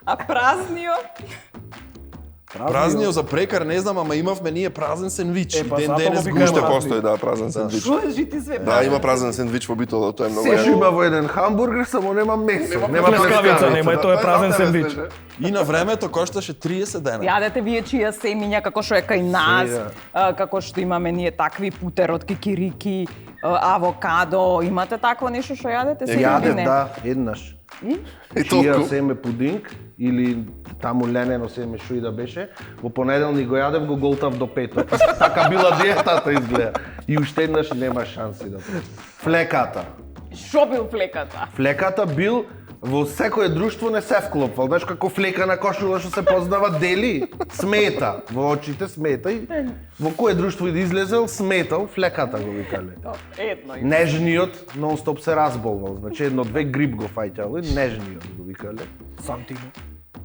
А празнио? Празнио за прекар не знам, ама имавме ние празен сендвич. Ден денес го Уште постои, да, празен сендвич. Што е жити све? Да, има празен сендвич во Битола, тоа е многу. Сеш има во еден хамбургер, само нема месо, нема плескавица, нема, и тоа е празен сендвич. И на времето кошташе 30 дена. Јадете вие чија семиња, како што е кај нас, како што имаме ние такви путер од кикирики, авокадо, имате такво нешто што јадете сега или Јадев, не? да, еднаш. И Чија толку. семе пудинг или таму ленено семе што и да беше, во понеделник го јадев, го голтав до петок. Така била диетата изгледа. И уште еднаш нема шанси да проđe. Флеката. Што бил флеката? Флеката бил во секое друштво не се вклопвал. Знаеш како флека на кошула што се познава дели, смета. Во очите смета и во кое друштво и да излезел сметал, флеката го викале. Едно. Нежниот нон-стоп се разболвал. Значи едно-две грип го фаќало и нежниот го викале. Сантимо.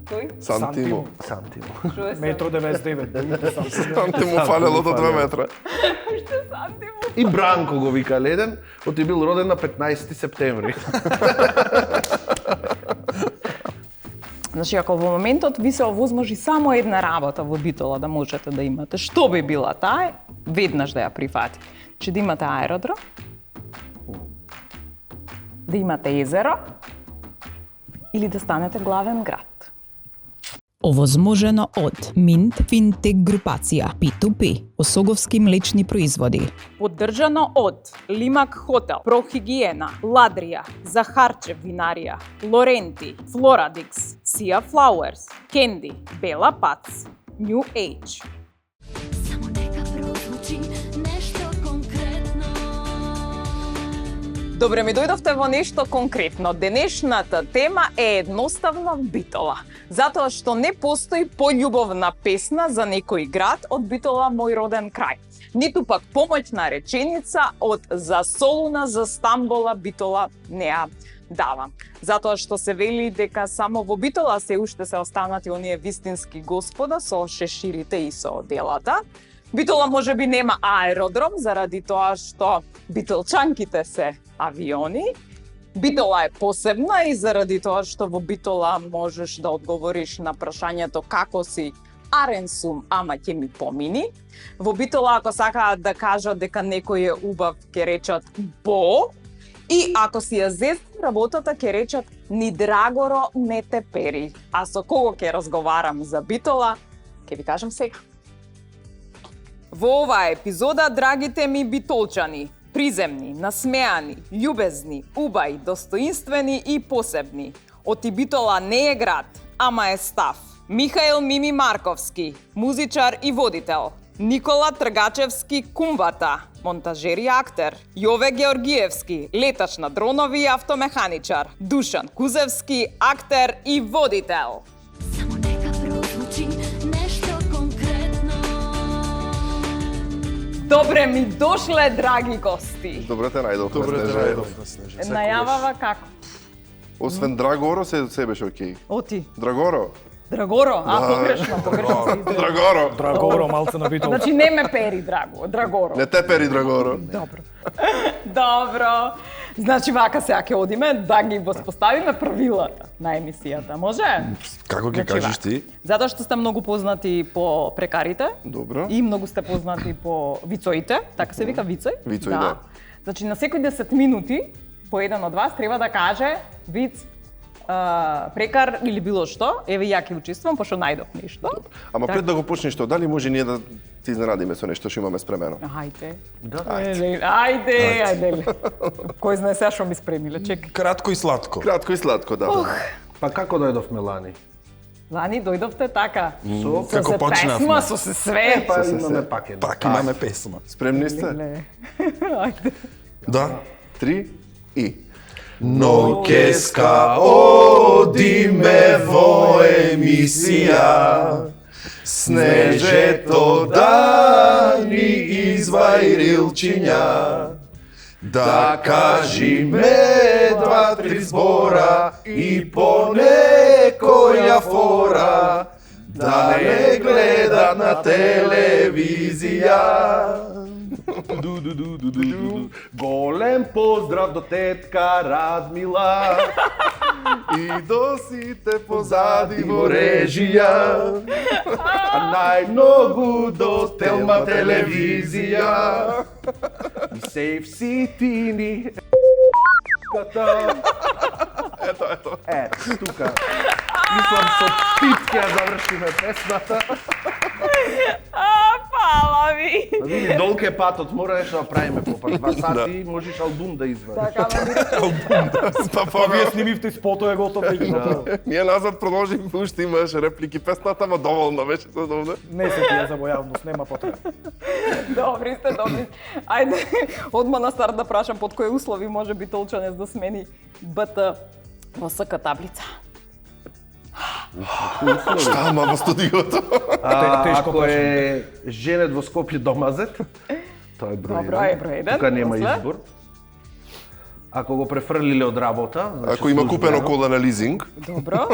Кој? Сантимо. Сантимо. Што е Метро 99. Сантимо фалело до 2 метра. Што сантимо? И Бранко го викале еден, оти бил роден на 15 септември. Значи, ако во моментот ви се овозможи само една работа во Битола да можете да имате, што би била таа? Веднаш да ја прифати. Че да имате аеродром, да имате езеро или да станете главен град. Овозможено од Mint Fintech групација P2P, Осоговски млечни производи. Поддржано од Лимак Хотел, Прохигиена, Ладрија, Захарчев винарија, Лоренти, Флорадикс, Сија Флауерс, Кенди, Бела Пац, New Age. Само нека прозвучи нешто конкретно. Добре, ми дојдовте во нешто конкретно. Денешната тема е едноставно Битола. Затоа што не постои пољубовна песна за некој град од Битола, мој роден крај. Ниту пак помоќна реченица од за Солуна, за Стамбола, Битола не ја дава. Затоа што се вели дека само во Битола се уште се останати оние вистински господа со шеширите и со делата. Битола можеби нема аеродром заради тоа што битолчанките се авиони. Битола е посебна и заради тоа што во Битола можеш да одговориш на прашањето како си, арен сум, ама ќе ми помини. Во Битола ако сакаат да кажат дека некој е убав, ќе речат бо. И ако си ја зезни работата, ќе речат ни драгоро не те пери. А со кого ќе разговарам за Битола, ќе ви кажам сега. Во оваа епизода, драгите ми битолчани, приземни, насмеани, љубезни, убаи, достоинствени и посебни. Оти Битола не е град, ама е став. Михаил Мими Марковски, музичар и водител. Никола Тргачевски Кумбата, монтажер и актер. Јове Георгиевски, летач на дронови и автомеханичар. Душан Кузевски, актер и водител. Само нека прозвучи нешто конкретно. Добре ми дошле, драги гости. Добре те најдовме, Добре те Снежа. најдовме, Снежа. Најавава како? Освен Драгоро се беше окей. Оти. Драгоро? Драгоро? погрешно. Драгоро. Драгоро, малце на Битола. Значи не ме пери, Драгоро. Не те пери Драгоро. Добро. Добро. Значи вака сега ќе одиме да ги воспоставиме правилата на емисијата. Може? Како ќе кажеш ти? Затоа што сте многу познати по прекарите. Добро. И многу сте познати по вицоите. Така се вика вицој? Вицој, да. Значи на секој 10 минути по еден од вас треба да каже виц, прекар или било што. Еве ја ќе учествувам пошто најдов нешто. Ама пред да го почнеш тоа, дали може ние да ти изненадиме со нешто што имаме спремено? Ајде. Да. Ајде. Кој знае сега што ми спремиле, чек. Кратко и сладко. Кратко и сладко, да. Па како дојдовме лани? Лани дојдовте така. Со Како се почнавме. песма, со се све. па имаме пак една. Пак имаме песма. Спремни сте? Леле. Ајде. Да. 3 и Ноќеска одиме во емисија, снежето да ни извајрилчиња, да кажиме 2-3 збора и по некоја фора, да не гледат на телевизија. Голем поздрав до тетка Радмила. И до сите позади во режија, А најмногу до Телма телевизија. И Сейф Ситини. ето. Тука. Мислам со титки ја завршиме песната. Фала ви. Види, долг е патот, мора нешто да правиме по 2 сати, можеш албум да извадиш. Така, Па вие снимивте спото е готов веќе готово. Ние назад продолжим, уште имаш реплики песната, ама доволно беше се доволно. Не се тие за во јавност, нема потреба. добри сте. Ајде, одма на старт да прашам под кои услови може би Толчанец да смени БТ во СК таблица. Шта, ама во студиото? Тешко Ако е женет во Скопје домазет, тоа е број Добро, е број еден. Тука нема После? избор. Ако го префрлиле од работа, значи Ако има службено. купено кола на лизинг, Добро,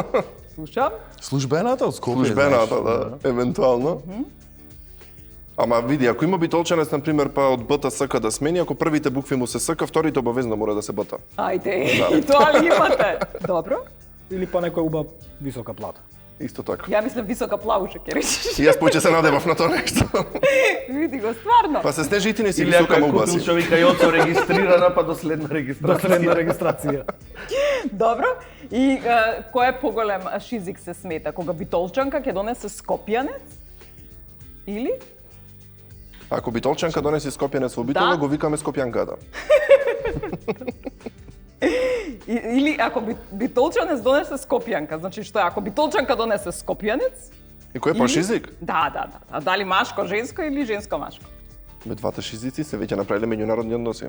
слушам. Службената од Скопје. службената, да, евентуално. Ама види, ако има битолчанец, например, па од БТ СК да смени, ако првите букви му се СК, вторите обавезно мора да се БТ. Ајде, и тоа ли имате? Добро. Или па некоја убава висока плата. Исто така. Ја мислам висока плауша, ќе речеш. И јас повеќе се надевав на тоа нешто. Види го, стварно. Па се снежи и ти не си Или ако висока е молба купил си. човека јоцо регистрирана, па до следна До регистрација. следна регистрација. Добро. И кој е поголем шизик се смета? Кога битолчанка ќе донесе скопјанец? Или? Ако битолчанка донеси скопјанец во битола, Да. го викаме скопјанката. Или ако битолчанец донесе скопјанка, значи што е? Ако битолчанка донесе скопјанец? И кој е Или- по-шизик? Да. А дали машко, женско или женско-машко? Ме двата шизици се веќе направиле меѓународни односи.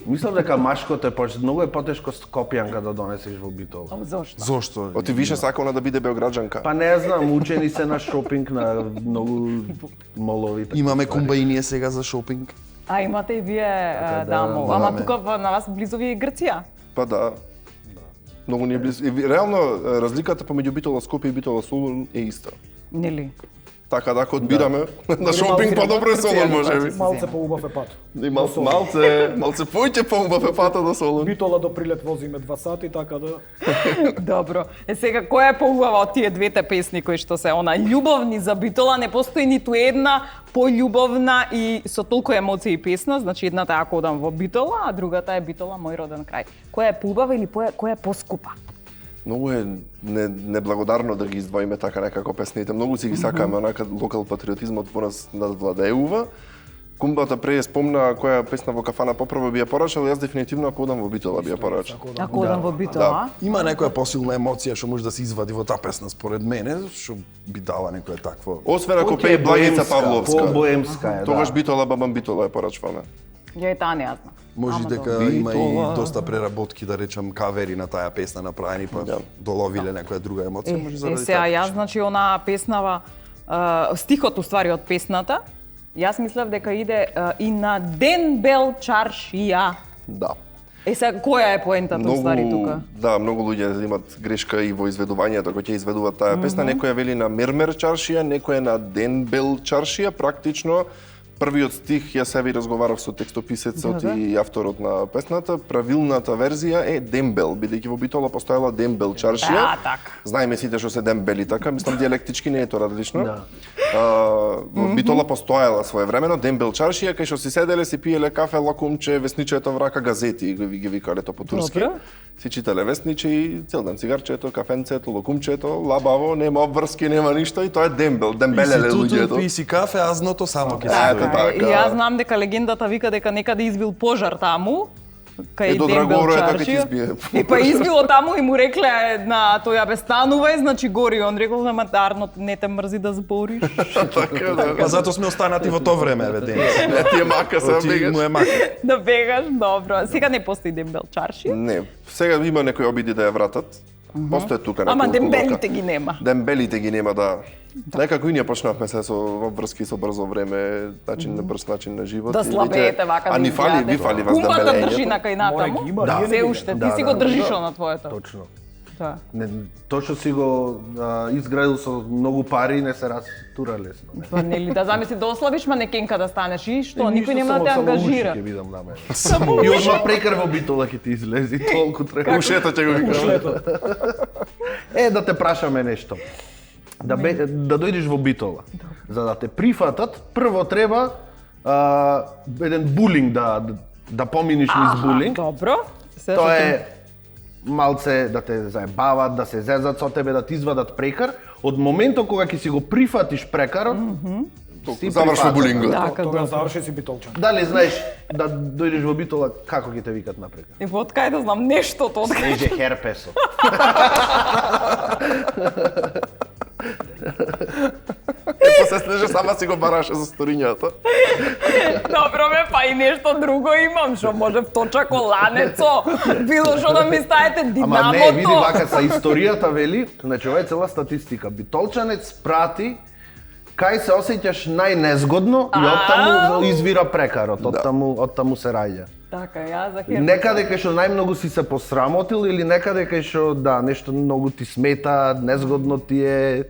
Мислам дека машкото е многу е потешко Скопјанка да донесеш во Битола. Зошто? Зошто? Оти више сакала да биде београđанка. Па не знам, учени се на шопинг на многу молови. така Имаме ствари. комбаинија сега за шопинг. А имате и вие да, дамо. Ама имаме. тука на вас близо ви е Грција. Па да. Многу ни е близко. И реално разликата помеѓу Битола Скопје и Битола Солун е иста. Нели? Така да ако одбираме на шопинг подобро е Солун можеби. Малце поубав е пат. И малце поќе поубав е пата до Солун. Битола до Прилет возиме 2 сати, така да... Добро. Сега, која е поубава од тие двете песни кои што се она љубовни за Битола? Не постои ниту една пољубовна и со толку емоции песна, значи едната е Ако одам во Битола, а другата е Битола мој роден крај. Која е поубава или која е поскупа? Многу е неблагодарно да ги издвоиме така некако песните. Многу си ги сакаме, онака локал патриотизмот во нас надвладеува. Кумбата пре спомна која песна во кафана попрво би ја порачал, јас дефинитивно Ако одам во Битола би ја порачал. Ако одам во Битола? Има некоја посилна емоција што може да се извади во таа песна според мене, што би дала некое такво. Освен ако Океј, пее Благица боемска, Павловска. По-боемска е, Тогаш да. Битола, бабам Битола ја порачваме. Ја и таа не ја знам. Може Ама дека добро. има Битола. и доста преработки, да речам, кавери на таа песна направени, па доловиле некоја друга емоција, може заради сега така. јас, значи, онаа песнава, стихот уствари од песната, јас мислев дека иде и на ден бел чаршија. Да. Сега, која е поентата уствари тука? Да, многу луѓе имат грешка и во изведувањето кога ќе изведуваат таа песна. Некој ја вели на мермер чаршија, некој е на ден бел чаршија, практично. Првиот стих јас се ви разговарав со текстописецот и авторот на песната. Правилната верзија е дембел, бидејќи во Битола постоела дембел чаршија. Да, така. Знаеме сите што се дембели така, мислам диалектички не е тоа различно. Да. Во Битола постоела своевремено дембел чаршија, кај што си седеле, си пиеле кафе, лакумче, весничето врака, газети, ги викале тоа по турски. Добро. Си читале весниче и цел ден цигарчето, кафенцето, лакумчето, лабаво, нема обврски, нема ништо и тоа е дембел, дембелеле луѓето. Пи си кафе, азното само ќе Ето се така. И јас знам дека легендата вика дека некаде избил пожар таму, кај до Дембел Драгоро е така ќе чаршија. избие. И па избило таму и му рекле на тој абе станувај, значи гори. Он рекол на Арно, не те мрзи да збориш. Така да. Па затоа сме останати во тоа време, бе, Денис. Не ти е мака се Ти бегаш. му е мака. Да бегаш, добро. Сега не постои Дембел чаршија. Не, сега има некои обиди да ја вратат. Постои тука Ама неколку дембелите лока. ги нема. Дембелите ги нема, да. Некако и ние почнавме се со обврски со брзо време, начин на брз начин на живот. Да и слабеете веќе- вака. А ни фали, ви фали вас Кумбата држи дембелењето. на кај Море натаму. ги има, Да. ние Се не ги уште, ти Да, си да, го држиш да. на твоето. Точно. Да. Тоа што си го изградил со многу пари не се растура лесно. Па нели да замисли да ослабиш манекенка да станеш и што Ништо, никој нема да те само ангажира. уши ќе видам на мене. И одма прекар во битола ќе ти излези, толку треба. Ушето ќе го викам. Да те прашаме нешто. Да дојдеш во битола. За да те прифатат, прво треба еден булинг да поминиш низ булинг. Добро. Тоа е малце да те заебават, да се зезат со тебе, да ти извадат прекар. Од моментот кога ќе си го прифатиш прекарот, си Завршува прифатен. булингот. Така, Тога добро. заврши си битолчан. Дали знаеш да дојдеш во битола како ќе те викат на прекар? И од кај да знам нештото од кај. Неже херпесот. После снеже сама си го бараше за сторињата. Добро бе, па и нешто друго имам, што може вточако ланецо, било што да ми ставите Ама не, види динамото. вака са историјата вели, значи ова е цела статистика. Битолчанец прати кај се осеќаш најнезгодно и оттаму извира прекарот, оттаму се раѓа. Така, ја за хер. Некаде кај што најмногу си се посрамотил или некаде кај што нешто многу ти смета, незгодно ти е,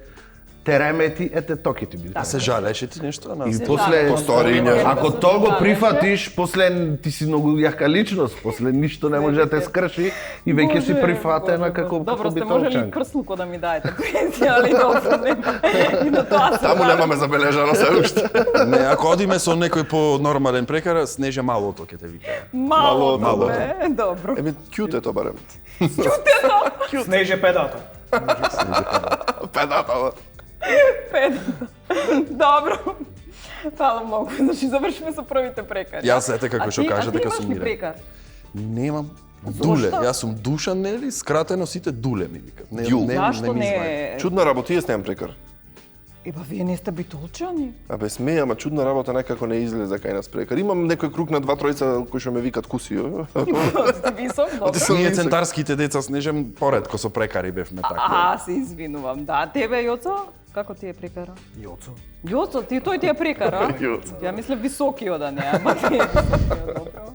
те ремети, тоа ќе ти биде. А се жалеше ти нешто на И нас? после Посториња. ако тоа го прифатиш, после ти си многу јака личност, после ништо не може да те скрши и веќе си прифатена како Добро, сте можели битолчанка. прслуко да ми даете пензија, али добро, нема. И на тоа се Таму врати. немаме забележано се уште. Не, ако одиме со некој по нормален прекар, снеже малото ќе те вика. Мало, Мало. бе, добро. Еми, кјут е тоа барем. Снеже педата. Педата. Пет. Добро. Фала многу. Значи завршиме со првите прекари. Јас ете како што кажа дека сум А ти имаш ли мирен. прекар? Немам. Дуле, јас сум Душан, нели? Скратено сите Дуле ми викат. Зашто ми не знае. е? Чудна работа, јас немам прекар. Еба, вие не сте битолчани. Абе сме, ама чудна работа некако не излезе кај нас прекар. Имам некој круг на 2-3 кои што ме викат кусио. Сте висок, добро. Ние центарските деца снежем поредко со прекари бевме така. Се извинувам, да. Тебе, Јоцо? Како ти е прекара? Јоцо. Јоцо, тој ти е прекар, а? Јоцо. Ја мислев високиот да не, ама ти е високиот, добро.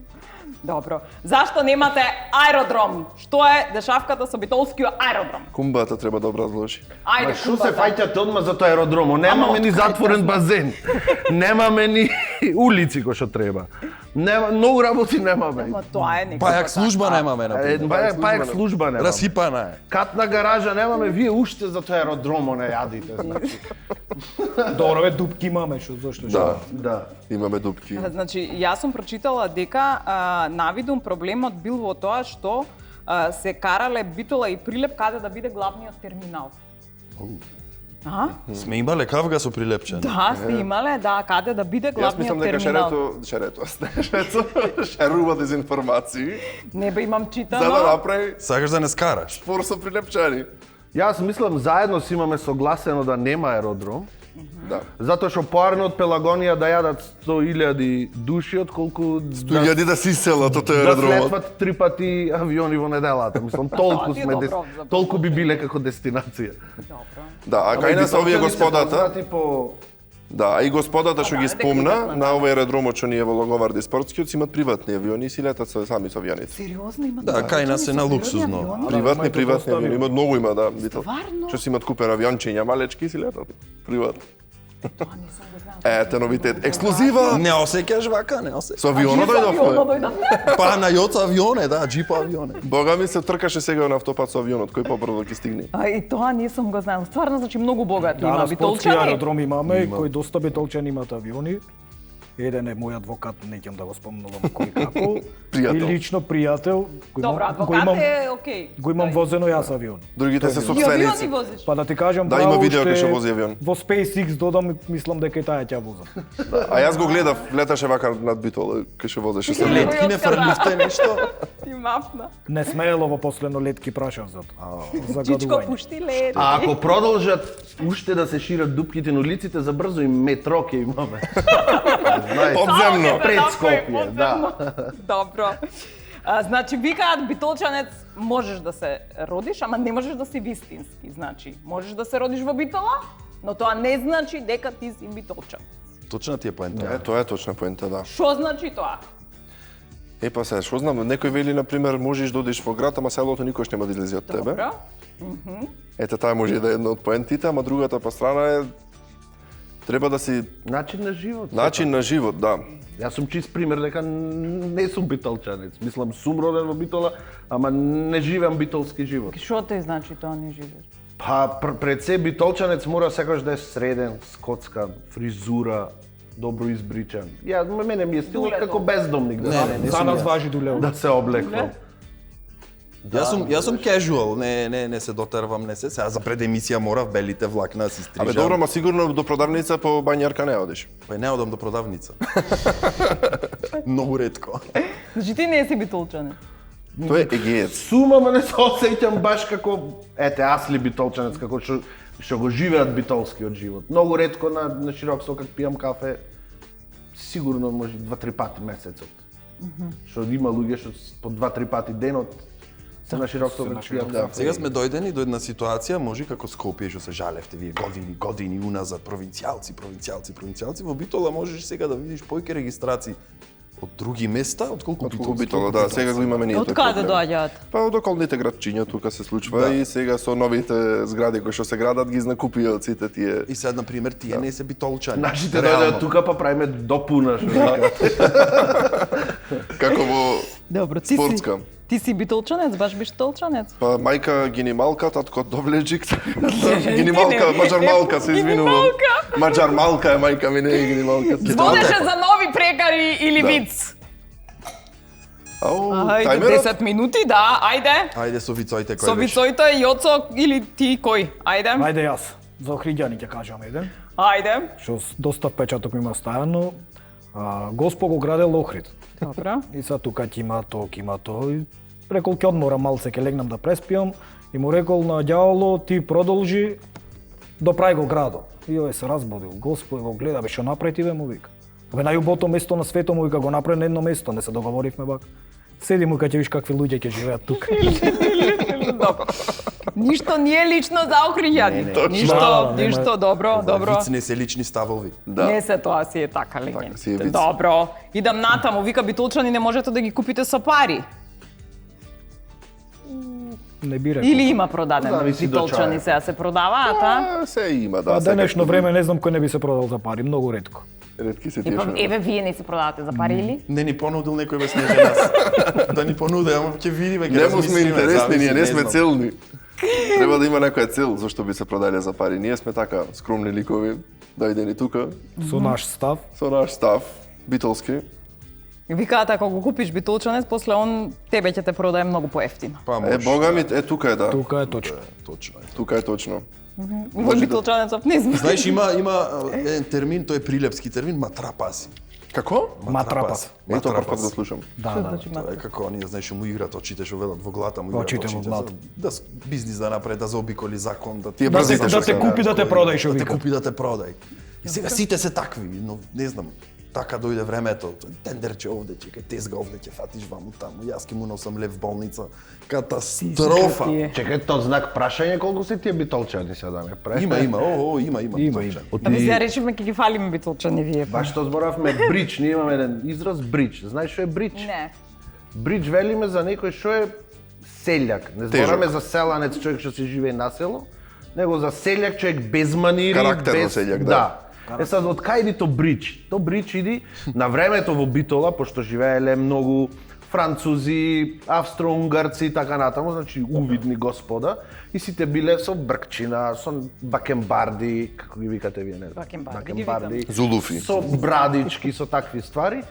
Добро. Зашто немате аеродром? Што е дешавката со битолскиот аеродром? Кумбата треба да образложи. Ајде, Што се фаќате одма за тоа аеродромо? Немаме ни затворен базен. Немаме ни улици кои што треба. Нема, многу работи немаме. Ама тоа е некој. Пајак служба немаме на Пајак служба немаме. Расипана е. Катна гаража немаме, вие уште за тоа аеродромо не јадите, значи. Добро бе, дупки имаме, што зошто? Да, Да. имаме дупки. Значи, јас сум прочитала дека навидум проблемот бил во тоа што се карале битола и Прилеп каде да биде главниот терминал. А? Сме имале кавга со прилепчен. Да, сте имале, да, каде да биде Јас мислам главниот дека терминал. шерето шерува дезинформации Не бе имам за да читано. направи Сакаш да не скараш? спор со прилепчани. Јас мислам заедно си имаме согласено да нема аеродром, Да. затоа што поарно од Пелагонија да јадат 100.000 души отколку Илјади да си селат од тој да аеродромот. слетват 3 пати авиони во неделата. Мислам, толку ти е сме добро за толку би биле како дестинација. Добро. Да, а кај нас овие господата, Познати по да, а и господата што да, ги дека спомна идат на на овој аеродромот што ние во Логоварди спортскиот си имат приватни авиони и си летат сами со авионите. Сериозно имате? Да, кај нас е на луксузно. Приватни доста авиони, имат многу има да, бител. Стварно? Што си имат купен авиончиња малечки и си летат. Приватно. Тоа не сум го знала. Ете новитет, ексклузива. Не осеќаш вака, не осеќаш. Со авионот Авионот дојдовме. дојдовме. Па на Јоца авионе, да, джипа авионе. Бога ми се тркаше сега на автопат со авионот, кој побрзо ќе стигне. А и тоа не сум го знала. Стварно, значи многу богати Да, има на спортски битолчани. аеродром имаме, кој доста битолчани имат авиони. Еден е мој адвокат, неќам да го спомнувам кој како. Пријател. И лично пријател. Добро, адвокат е окей. Го имам возено јас авион. Другите се И авиони сопственици. возиш? Па да ти кажам, Да, браво, има видео кај уште што вози авион. Во SpaceX додам, мислам дека и таа ќе возам. А јас го гледав, леташе вака над битола, кај што возеше се. Летки не фрливте нешто. Ти мафна. Не смеело во последно летки прашав за тоа. Чичко пушти лед. А ако продолжат уште да се шират дупките на улиците, за брзо и метро ќе имаме. Знаете, Подземно. пред Скопје, да. Добро. Значи, викаат битолчанец можеш да се родиш, ама не можеш да си вистински. Значи, можеш да се родиш во битола, но тоа не значи дека ти си битолчан. Точна ти е поента. Е, тоа е точна поента, да. Што значи тоа? Е, па се, што знам, некој вели, например, можеш да одиш во град, ама селото никош нема да излезе од тебе. Добро. Ете, таа може да е една од поентите, ама другата па страна е треба да си Начин на живот. начин на живот, да. Јас сум чист пример дека не сум битолчанец. Мислам, сум роден во Битола, ама не живеам битолски живот. Што те значи тоа не живееш? Па пред се битолчанец мора секогаш да е среден, скоцкан, фризура, добро избричан. Мене ми е стилот како бездомник да се За нас важи дуле. да се облекувам. Јас сум casual, не се дотервам, не се. Сега за пред емисија морав белите влакна да си стрижам. Абе добро, ма сигурно до продавница по бањарка не одиш. Па не одам до продавница. Многу ретко. Значи ти не си битолчанец. Тој е егеец. Сум, ама не се осеќам баш како аз ли битолчанец, како што го живеат битолскиот живот. Многу ретко на широк сокак пијам кафе, сигурно може 2-3 пати месецот. Што има луѓе што по 2-3 пати денот се на широк сокак пијат кафе. Сега сме дојдени до една ситуација, може како Скопје што се жалевте вие години уназад, провинцијалци. Во Битола можеш сега да видиш појќе регистрации од други места, отколку Битола, да, сега го имаме ние. Од каде доаѓаат? Па од околните градчиња тука се случва и сега со новите згради кои што се градат ги знакупија од сите тие. И сега, например, тие не се битолчани. Нашите дојдат тука па правиме допуна што Како во Добро, ти спортска. Ти си битолчанец, баш битолчанец. Па мајка гинемалка, татко довледжик. Гинемалка, маџармалка, се извинувам. Маџармалка е мајка ми, не е гинемалка. Водеше за нови прекари или виц? Ау, Ајде, тајмерот? 10 минути, да, ајде. Ајде со вицоите кој Со беше. вицоите, Јоцо или ти кој? Ајде. Ајде јас. За Охриѓани ќе кажам еден, Ајде. што доста впечаток ми има оставено. Госпо го градел Охрид. Добро. И сега тука ќе има то. И рекол ќе одморам малце, ќе легнам да преспиам. И му рекол на ѓаволо, ти продолжи, допрај го градо. И овој се разбудил. Госпо го гледа, бе што направи ти бе, му вика. Бе најубото место на светот, му вика, го направи на едно место, не се договоривме бак. Седи му ќе виш какви луѓе ќе живеат тука. Ништо не е лично за Охриѓани. Ништо, добро. Виц не се лични ставови. Да. Не се тоа си е така легенда. си е виц. Добро. Идам натаму, вика битолчани не можете да ги купите со пари. Не би рекол. Или има продадено Зависи до битолчани чај. сега се продаваат, а? Се има, да. А денешно секако. време не знам кој не би се продал за пари, многу ретко. Ретки се тие Епа, што. еве вие не се продавате за пари или? Не ни понудил некој без снеже нас. Да ни понуде, ама ќе видиме, ќе Не му сме размислиме, интересни, зависи, ние не сме знам. целни. Треба да има некоја цел зашто би се продале за пари. Ние сме така скромни ликови, дојдени тука Со наш став. со наш став битолски. Викаат ако го купиш битолчанец, после он тебе ќе те продае многу поевтино. Па Е, може. бога ми, тука е да. Тука е точно. Точно е. Тука е точно. Во битолчанецов не знам. Знаеш, има еден термин, тој е прилепски термин, матрапаси. Како? Матрапас. Ето прв пат го слушам. Тоа е како оние, знаеш, му играт очите што велат во глата, му играт Очите во глата. Да бизнис да направи, да заобиколи закон, да Тие Да брзите што те се. купи да те продај, што да те вика. купи да те продај. И сега сите се такви, но не знам, така дојде времето, тендерче овде, чекај, тезга овде ќе фатиш ваму таму, јас ќе му носам лев в болница. Катастрофа. Чекај, тоа знак прашање колку се тие битолчани сега да ме прави. Има, има. Има. Ами сега речеме ќе ги фалиме битолчани вие. Баш што зборавме бридж, ние имаме еден израз бридж. Знаеш што е бридж? Не. Бридж велиме за некој што е селјак. Не збораме за селанец, човек што се живее на село, него за селјак, човек без манири, Карактерно без селјак, да. Е сад, од кај иди то бридж? То бридж иди на времето во Битола, пошто живееле многу французи, австро-унгарци и така натаму, значи увидни господа, и сите биле со бркчина, со бакенбарди, како ги викате вие, не знам. Бакенбарди ги викам. Зулуфи. Со брадички, со такви ствари.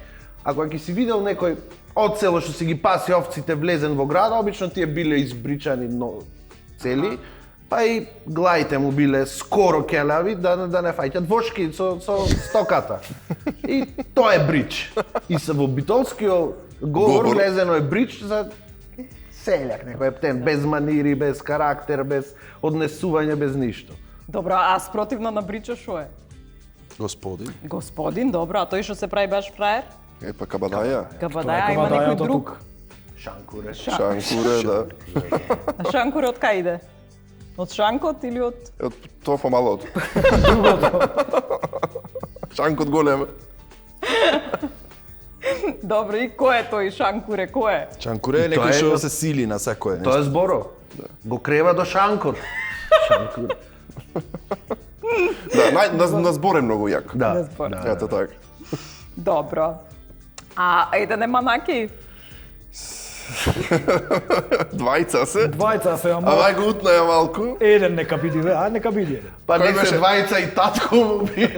А кога ќе си видел некој од село што си ги паси овците влезен во града, обично тие биле избричани цели, па и глаите му биле скоро келави да не фаќат вошки со стоката. И тоа е бридж. И се во битолскиот говор влезено е бридж за селјак, некој ептен, без манири, без карактер, без однесување, без ништо. Добро, а спротивно на брича шо е? Господин. Господин, добро, а тој што се прави баш фраер? Е, па кабадаја. Кабадаја, има некој друг. Шанкуре. Шанкуре, да. А Шанкур од кај иде? Од Шанкот или од... Од тоа помалото. Шанкот голем. Добро, и кој е тој Шанкуре, кој е? Чанкуре е И тоа некој е- што се сили на секое Тоа нешто. е зборо. Го крева до Шанкор. Шанкор. Да, на збор е многу јак. Да. Ето така. Добро. А еден е манаки. Двајца се. Двајца се, ама Ама го утнаја малку. еден нека биде, ај нека биде еден. Па Кој не беше? се двајца и татко му бил.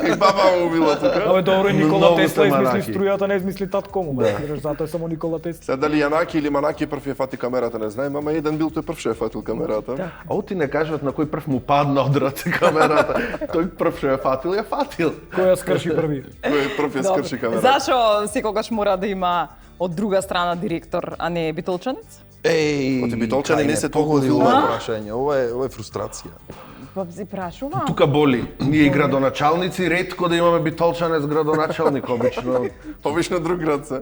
И баба му била тука. Абе добро, Никола Многу Тесла сте измисли манаки. струјата, не измисли татко му, бе. Затоа е само Никола Тесла. Сега дали Јанаки или Манаки прв ја фати камерата, не знаем, ама еден бил тој прв што ја фатил камерата. А оти не кажат на кој прв му падна од раце камерата. Тој прв што ја фатил. Кој ја скрши први? Кој прв ја скрши камерата. Зашо секогаш мора да има од друга страна директор, а не битолчанец? Еј, Оти битолчани не се толку погоди ова филмови. прашање. Ова е фрустрација. Па си прашува. Тука боли. Ние и градоначалници ретко да имаме битолчанец градоначалник обично. Обично друг град се.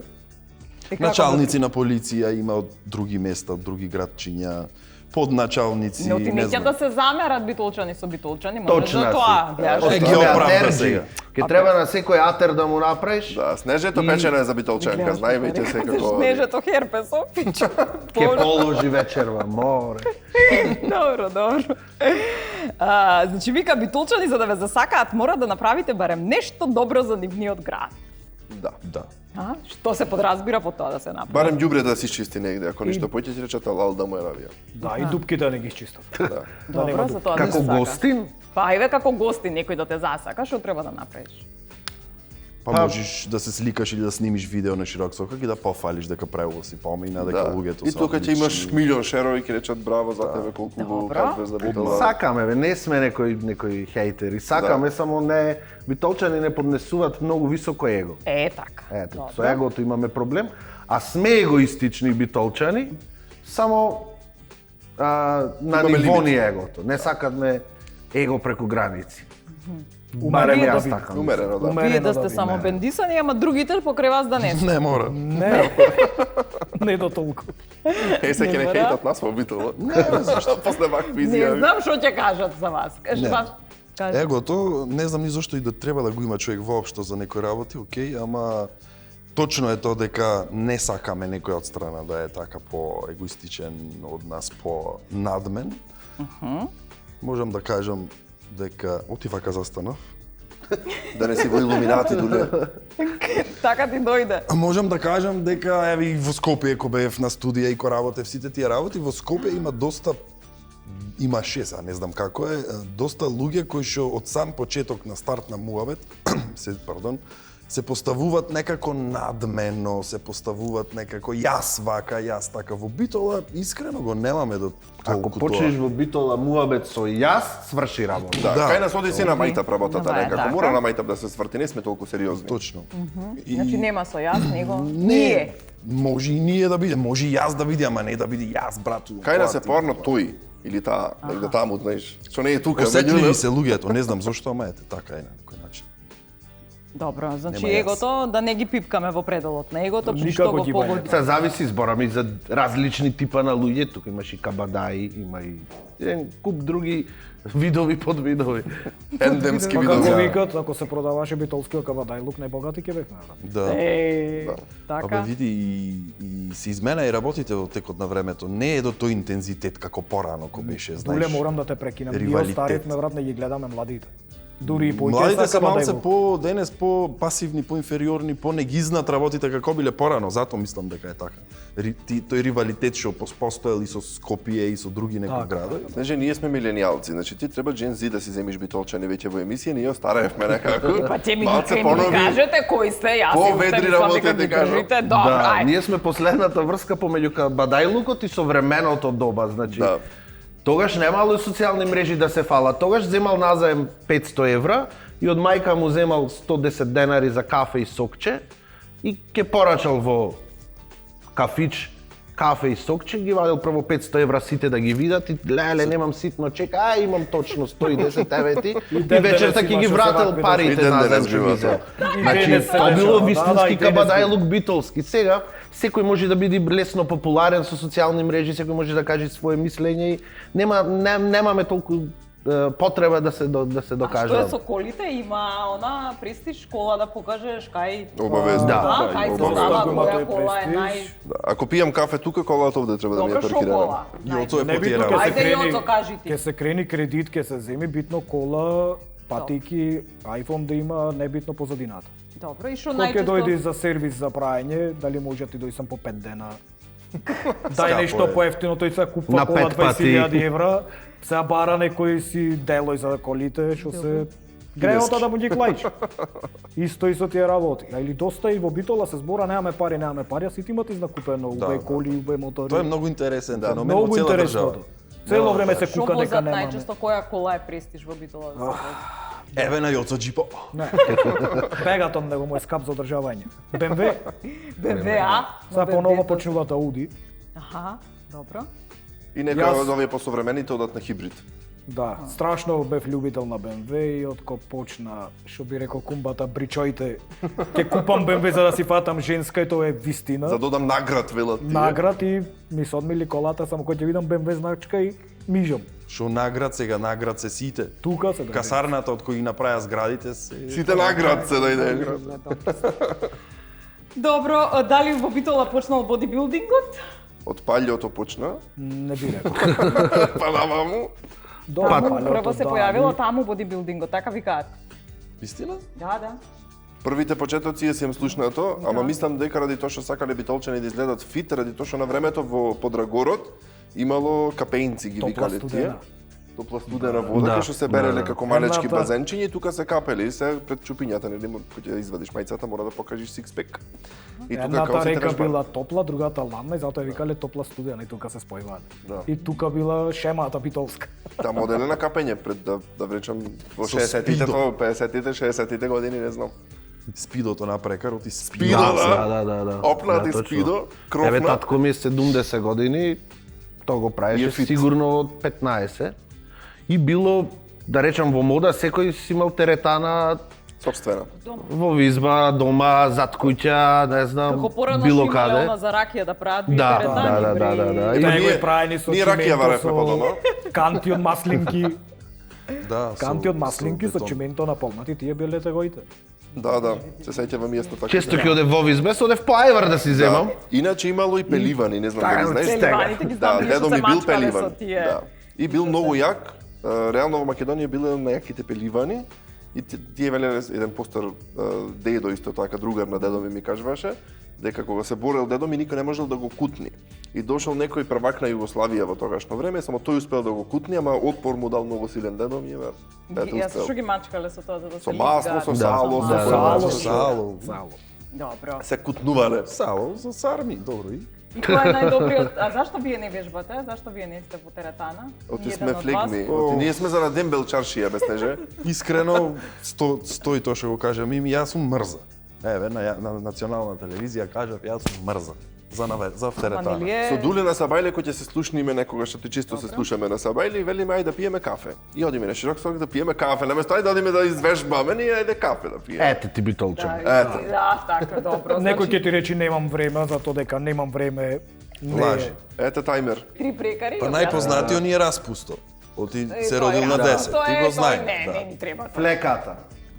Началници на полиција има од други места, од други градчиња, подначалници, Но ти не неќе знам. да се замерат битолчани со битолчани, може Точно за тоа. си. Гледаш? Е, ги оправда сега. Ке треба на секој атер да му направиш. Да, снежето печено е за битолчанка, знај веќе се како... Снежето херпесо, пичо. Ке положи вечер во море. Добро. Значи вика битолчани за да ве засакаат мора да направите барем нешто добро за нивниот град. Да. А? Што се подразбира по тоа да се направи? Барем ѓубре да се изчисти негде, ако ништо поќе ќе речат алал да му е навија. Да, и дупките да не ги изчистат. Добро, за тоа да Како се сака. гостин, Па ајде како гости некој да те засака, што треба да направиш? Па можеш да се сликаш или да снимиш видео на широк сокак и да пофалиш дека правило си помина, дека луѓето И се тука ќе имаш одлични. милион шерови ќе речат браво за тебе колку го Добро. кадваш за битола. сакаме, бе, не сме некои хейтери. Сакаме, само не битолчани не поднесуваат многу високо его. Така. Ето, Добро. со егото имаме проблем, а сме егоистични битолчани, само на Имаме ниво лимити. ни егото. Не сакаме его преку граници. Умерено Барем да јас биде. такам. Умерено, да. Вие да сте биде. само бендисани, ама другите покрај вас да не се. Не мора. Не, не до толку. Е, се ќе не мора. хейтат нас во битола. Не, зашто? После вакви Не изјави. знам што ќе кажат за вас. Кажи Не. вас. Кажи. Егото, не знам ни зошто и да треба да го има човек воопшто за некои работи, окей, ама точно е тоа дека не сакаме некој од страна да е така по-егоистичен од нас, по-надмен. Можам да кажам дека оти вака застанав. Да не си во илуминати дуле. Така ти дојде. Можам да кажам дека еве и во Скопје кога бев на студија и кога работев сите тие работи, во Скопје има доста имаше, сега не знам како е, доста луѓе кои што од сам почеток на старт на муабет, се поставуваат некако надмено, се поставуваат некако јас вака, јас така. Во битола искрено го немаме до толку Ако почнеш тоа. во битола муабет со јас, сврши работа. Да, Да. кај нас оди се на мајтап работата Да, е некако. така. Мора на мајтап да се сврти, не сме толку сериозни. Точно. Значи нема со јас, него Не, ние. може и ние да биде, може и јас да биде, ама не да биде јас, брату. Кај нас е тоа ти- порно тој или таа, негде таму, знаеш, што не е тука. Осетливи меѓу се луѓето, не знам зошто, ама ете, така е на некој начин. Добро, значи Нема јас. егото да не ги пипкаме во пределот на егото, при Никако што го ги погоди. Се зависи, зборам и за различни типа на луѓе, тука имаш и кабадаи, има и еден куп други видови подвидови. ендемски Па како видови. викат, ако се продаваше битолскиот кабадајлук, најбогати ќе бевме. Да. Е, така. Абе види и се измена и работите во текот на времето. Не е до тој интензитет како порано кога беше, Дуле знаеш. морам да те прекинам. Ние ривалитет. старивме брат не ги гледаме младите. Дури и поќе Младите се сакаме да малце го- по денес по пасивни, по инфериорни, по не ги знаат работите како биле порано, затоа мислам дека е така. Тој ривалитет што постоел и со Скопје и со други некои Така. градови. Знаеш, ние сме миленијалци, значи ти треба Gen Z да си земиш битолчани веќе во емисија, ние остараевме некако. Па ќе ми малце ги понови. кажете кои сте, јас По-ведри уште мислам работи дека ти ги кажам. држите. Добро, Да, ајде. ние сме последната врска помеѓу кабадајлукот и современото доба, значи. Да. Тогаш немало социјални мрежи да се фала. Тогаш земал назаем 500 евра и од мајка му земал 110 денари за кафе и сокче и ке порачал во кафич кафе и сокче, ги вадил прво 500 евра сите да ги видат и леле, немам ситно чек, имам точно 110 евети и ден вечерта денес ќе ги имаше вратил овакви И парите ден назад денес што бива ги взел. И Значи, денес се тоа било дешава. вистински и денес кабадајлук битолски. Сега, секој може да биде лесно популарен со социјални мрежи, секој може да каже свое мислење и немаме толку потреба да се докаже. Што е со колите? Има она престиж кола да покажеш кај... Обавезно. Да, кај се обавезно. става, која Тој кола е престиж. нај... Да, ако пијам кафе тука, колата овде треба да ми ја Добро, шо паркирам. кола? Јото е Не битно потирано. ќе се Ајде, крени, Јото, кажи ти. ќе се крени кредит, ќе се земи битно кола, патики, iPhone да има, небитно позадината. Добро, и што Кој ќе најчесто... дојде за сервис за прајање, дали може ти дојсам по 5 дена. Дај Скапо нешто е. поевтино, тој се купува На кола 5 пати. 20.000 евра, се бара некој си делој за колите, што се греота да му ги клаич. Исто и со тие работи. А или доста и во Битола се збора немаме пари, а сите имате изнакупено убај да. коли, убај мотори. Тоа е многу интересен феномен во Многу цела интересното. држава. Цело време се Што кука возат дека немаме. најчесто, која кола е престиж во Битола? Да се вози? Еве на Јоцо джипо. Не. Бегатон него му е скап за одржавање. BMW, BMW, а? сега поново почнуваат Ауди. Аха, добро. И некои Јас- од овие посовремените одат на хибрид. Да, страшно бев љубител на BMW и откако почна, што би рекол кумбата, бричоите, ќе купам BMW за да си фатам женска и тоа е вистина. За додам наград, велат тие. Наград и ми се одмили колата, само кој ќе видам BMW значка и мижам. Што наград сега, наград се сите. Тука се да. Касарната од кои направија зградите се... Сите наград се дојде. Добро, дали во Битола почнал бодибилдингот? Од палјото почна, Не би рекол. па наваму. Добро, Прво се да, појавило таму бодибилдингот, така викаат. Истина? Да, да. Првите почетоци ја си им слушнато, ама мислам дека ради тоа што сакале битолчани да изгледат фит, ради тоа што на времето во Подрагород имало капеинци ги Топла викале тие. студена. Топла студена вода, кај што се береле како малечки Едната- базенчиња и тука се капели и се пред чупињата, нели, кога ќе извадиш мајцата мора да покажеш сикспек. И тука Едната као се река тераш бар. била топла, другата ладна и затоа ја викале топла студена и тука се спојувале. Да. И тука била шемата битолска. Таму оделе на капење пред да вречам во Со 60-тите, спидо. тоа 50-тите, 60-тите години, не знам. Спидото напрекарот и спидо. Спидо, Да. Опнати точно. спидо, кровна. Еве татко ми е 70 години, тоа го И е правеше фит. сигурно од 15. И било, да речам, во мода, секој си имал теретана Собствена. во изба, дома, зад куќа, не знам, Како порано било што имале каде. она за ракија да прават бие Да, теретани, да. бре. И Него ние- е праени со ние ракија чименто, варевме по дома. канти од маслинки, Да, канти од маслинки со бетон. чименто наполнати, тие биле тегоите. Да, се сеќавам јасно така. често ќе одев во избе, одев по ајвар да си земам. Иначе имало и пеливани, не знам Така, дали знаеш. стега. Пеливаните ги знам, Да, тие што дедо се ми бил мачкале пеливан. со тие. Да. И бил многу јак. Реално во Македонија биле најаките пеливани. И тие велеле еден постар дедо исто така другар на дедо ми кажуваше дека кога се борел дедо ми никој не можел да го кутни. И дошол некој првак на Југославија во тогашно време, само тој успел да го кутни, ама отпор му дал многу силен дедо ми, еве. Ето Јас успел. што ги мачкале со тоа за да се Со масло, лизгаат. со сало, со Да, сало, Сало. Добро. се кутнувале. Сало за сарми, добро и. И кој е најдобриот? А зашто вие не вежбате? Зашто вие не сте во теретана? Оти Ниеден сме од вас? флегни. Оти ние сме за на дембел чаршија, без снеже. Искрено, стои тоа што го кажам им, јас сум мрза. Еве, на национална телевизија кажав, јас сум мрза. За Ама теретана. нели е... Со Дуле на Сабајле кој ќе се слушниме некогаш, што ти чисто се слушаме на Сабајле и велиме ајде да пиеме кафе. И одиме на широк сок да пиеме кафе, наместо ајде да одиме да извежбаме, ние ајде кафе да пиеме. Ете ти битолче. Ето. Да, така, добро. Некој Значи, ќе ти речи немам време, затоа дека немам време. Не Лажи. е. Ете тајмер. три прекари. Па најпознатиот ни е Распусто. Оти се Тој родил е, на да. 10, Тој ти е, го тој знаеш. Не, не треба. Флеката.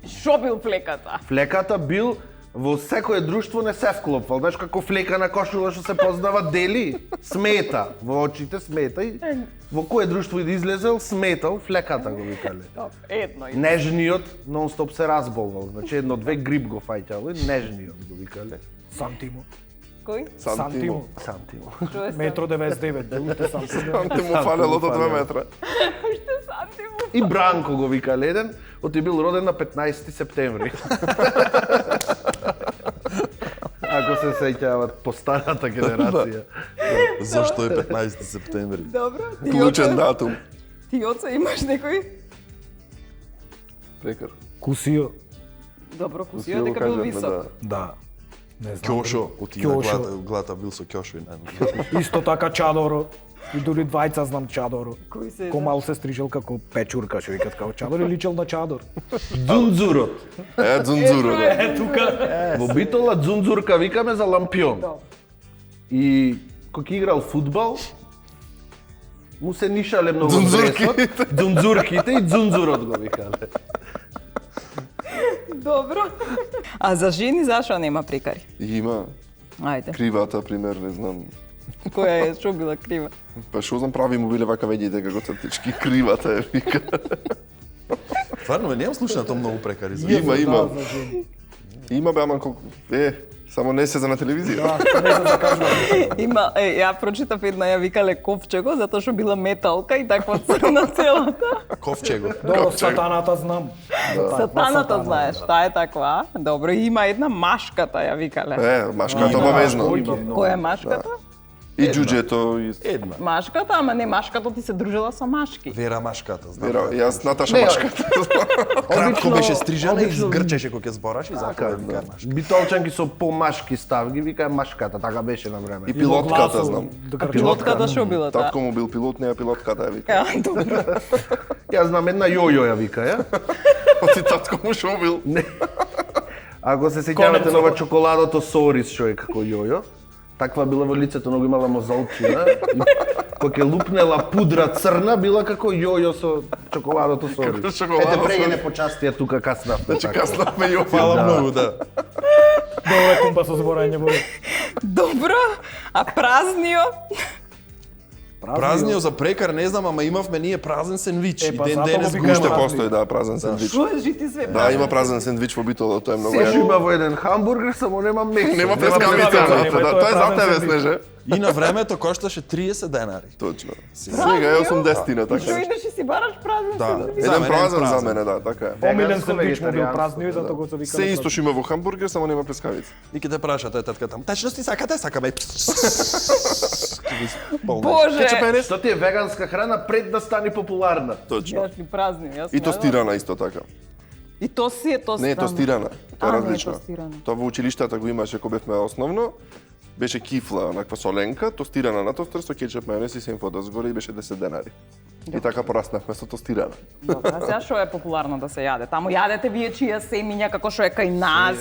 Шо бил флеката? Флеката бил во секое друштво не се вклопвал. Знаеш како флека на кошула што се познава дели, смета во очите, смета и во кое друштво и да излезел сметал, флеката го викале. Добро, едно и Нежниот нон-стоп се разболвал. Значи едно-две грип го фаќало и нежниот го викале. Сантимо. кој? Сантимо. Сантимо. Што е Метро 99, белите сантимо. Анте му фалело до 2 метра. Уште сантимо. И Бранко го викале еден, оти бил роден на 15 септември. Ако се сеќават по старата генерација. Зошто е 15 септември? Добро, Клучен датум. Ти оце имаш некој? Прекар. Кусио. Добро, Сија кусио го дека бил кажавме, висок. Да. Не знам. Кјошо, оти на Кјошо. глата бил со Кјошо и најно. Исто така Чадоро. И дури двајца знам Чадоро. Кој се Ко мал се стрижел како печурка, што викат како Чадор и личел на Чадор. Дзунзурот. Дзунзуро, да. Тука. Во Битола Дзунзурка викаме за лампион. Добро. И кога ќе играл фудбал, му се нишале многу Дзунзурките. дресот, дзунзурките и дзунзурот го викале. Добро. А за жени зашо нема прекари? Има Ајде. кривата пример, не знам. Која е што била крива? Па што знам прави му биле вака видите како цртички кривата е вика. Стварно, немам слушнато многу прекари за Има, има. Да, за жени. Има бе, ама колку само не се за на телевизија. Да, не се закажува. Има, ја прочитав една, ја викале ковчего, затоа што била металка и таква црна целата. Ковчего. Добро, сатаната знам. Сатаната знаеш, таа е таква. Добро, и има една машката, ја викале. Машката обавезно. Која е машката? И џуџето, и... Една. Машката, ама не машката, ти се дружила со машки. Вера Машката, знам. Вера, јас Наташа Не, Машката. Кратко беше стрижана и обично- згрчеше кога ќе збораш и затоа Така, вика да. Машка. Битолчанки со помашки став ги викаа машката, така беше на време. И пилотката знам. Пилотката што била таа? Татко му бил пилот, неа пилотката ја вика. Ја, добро. Јас знам една јојо ја вика, ја. Оти татко му шо бил. Ако се сеќавате на ова чоколадото Сорис што е како јојо, таква била во лицето, многу имала мозолчина. Кога ќе лупнела пудра црна, била како јојо со чоколадото Сорис. Како чоколадо Ете прејне Сорис. почастија тука каснавме. Значи така. каснавме јофи. Фала многу, да. Добро е кумба со зборање во. Добро, а празнио? Празниот за прекар не знам, ама имавме ние празен сендвич. И Па, ден затоа денес го го викаме Уште има. постои, да, празен сендвич. Што е жити све? Да, има празен сендвич во Битола, тоа е многу Се јако. има во еден хамбургер, само нема месо. Нема плескавица. плескавица, нема, да, тоа е тоа е за празен тебе, сендвич. Снеже. И на времето кошташе 30 денари. Точно. Сега е 80-тина, Што така. идеш и си бараш празен Да. сендвич? За Еден мене празен за празен. мене, да, така е. Помилен Веганско, сендвич му бил вегетаријанско, празнио и затоа го се викаме. Се исто што има во хамбургер, само нема плескавица. И ке те праша тој татка таму. Тачно ти сакате? Сакаме. Боже! Што ти е веганска храна пред да стане популарна? Точно. Јас ви празнио, јас. И тостирана исто така. И то си е тостирано. Не е тостирана, тоа е А, не е различно. тостирано. Тоа во училиштата го имаше кога бевме основно. Беше кифла, онаква соленка, тостирана на тостер со кетчуп, мајонез и сенфода згоре и беше 10 денари. И така пораснавме со тостирана. Добро, а сега што е популарно да се јаде? Таму јадете вие чија семиња, како што е кај нас,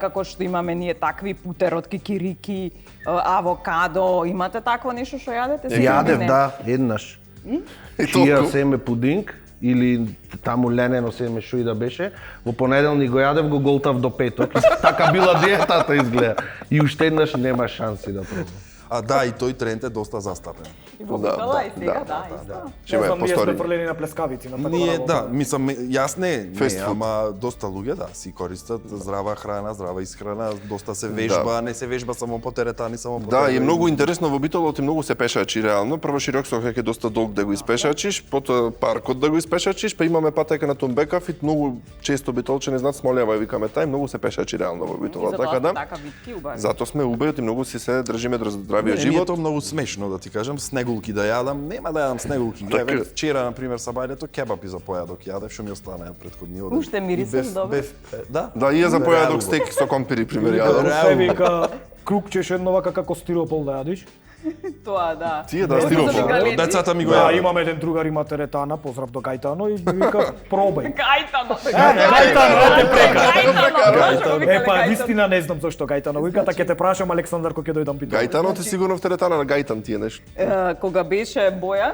како што имаме ние такви путерот, кикирики, авокадо, имате такво нешто што јадете? Сега Јадев, не? да, еднаш. И Чија толку. семе пудинг или таму ленено семе што и да беше. Во понеделник го јадев, го голтав до петок. И така била диетата изгледа. И уште еднаш нема шанси да пробам. А да, и тој тренд е доста застапен. И во Да, Битола да, и сега, да, да, исто. Ще Не ме знам, ние сме повтори. фрлени на плескавици, на така Ние, работа. да, мислам, јас не, Фест фуд. ама доста луѓе, да, си користат здрава храна, здрава исхрана, доста се вежба, не се вежба само по теретани, само по Да, и теретани. многу интересно во Битолот и многу се пешачи реално. Прво широк сокак е доста долг да го испешачиш, потоа паркот да го испешачиш, па имаме патека на Тумбекав и многу често битолчани знаат смолјава и викаме тај, многу се пешачи реално во И Битола, затоа така сте да. така витки убави. Зато сме убајот и многу си се држиме до здравиот Ми е живот. тоа многу смешно да ти кажам, снегулки да јадам, нема да јадам снегулки. Така. Еве вчера на пример са бајдето кебапи за појадок јадев, што ми останаа од претходниот. Уште мирисаш добро? Да. Да, и ја за појадок Нереално. стек со компири пример Или јадам. како се вика, крукчеш едно вака како стиропол да јадиш. Тоа, да. Тие да, Колку стиропол. се галети? Децата ми го Да, јадат. имам еден другар има теретана, поздрав до Гајтано и ми вика пробај. Гајтано. Гајтано, ете прекар. Гајтано. Е па вистина не знам зашто Гајтано вика, така ќе те прашам Александар кога ќе дојдам питам. Гајтанот е сигурно в теретана на Гајтан тие нешто. Кога беше Бојан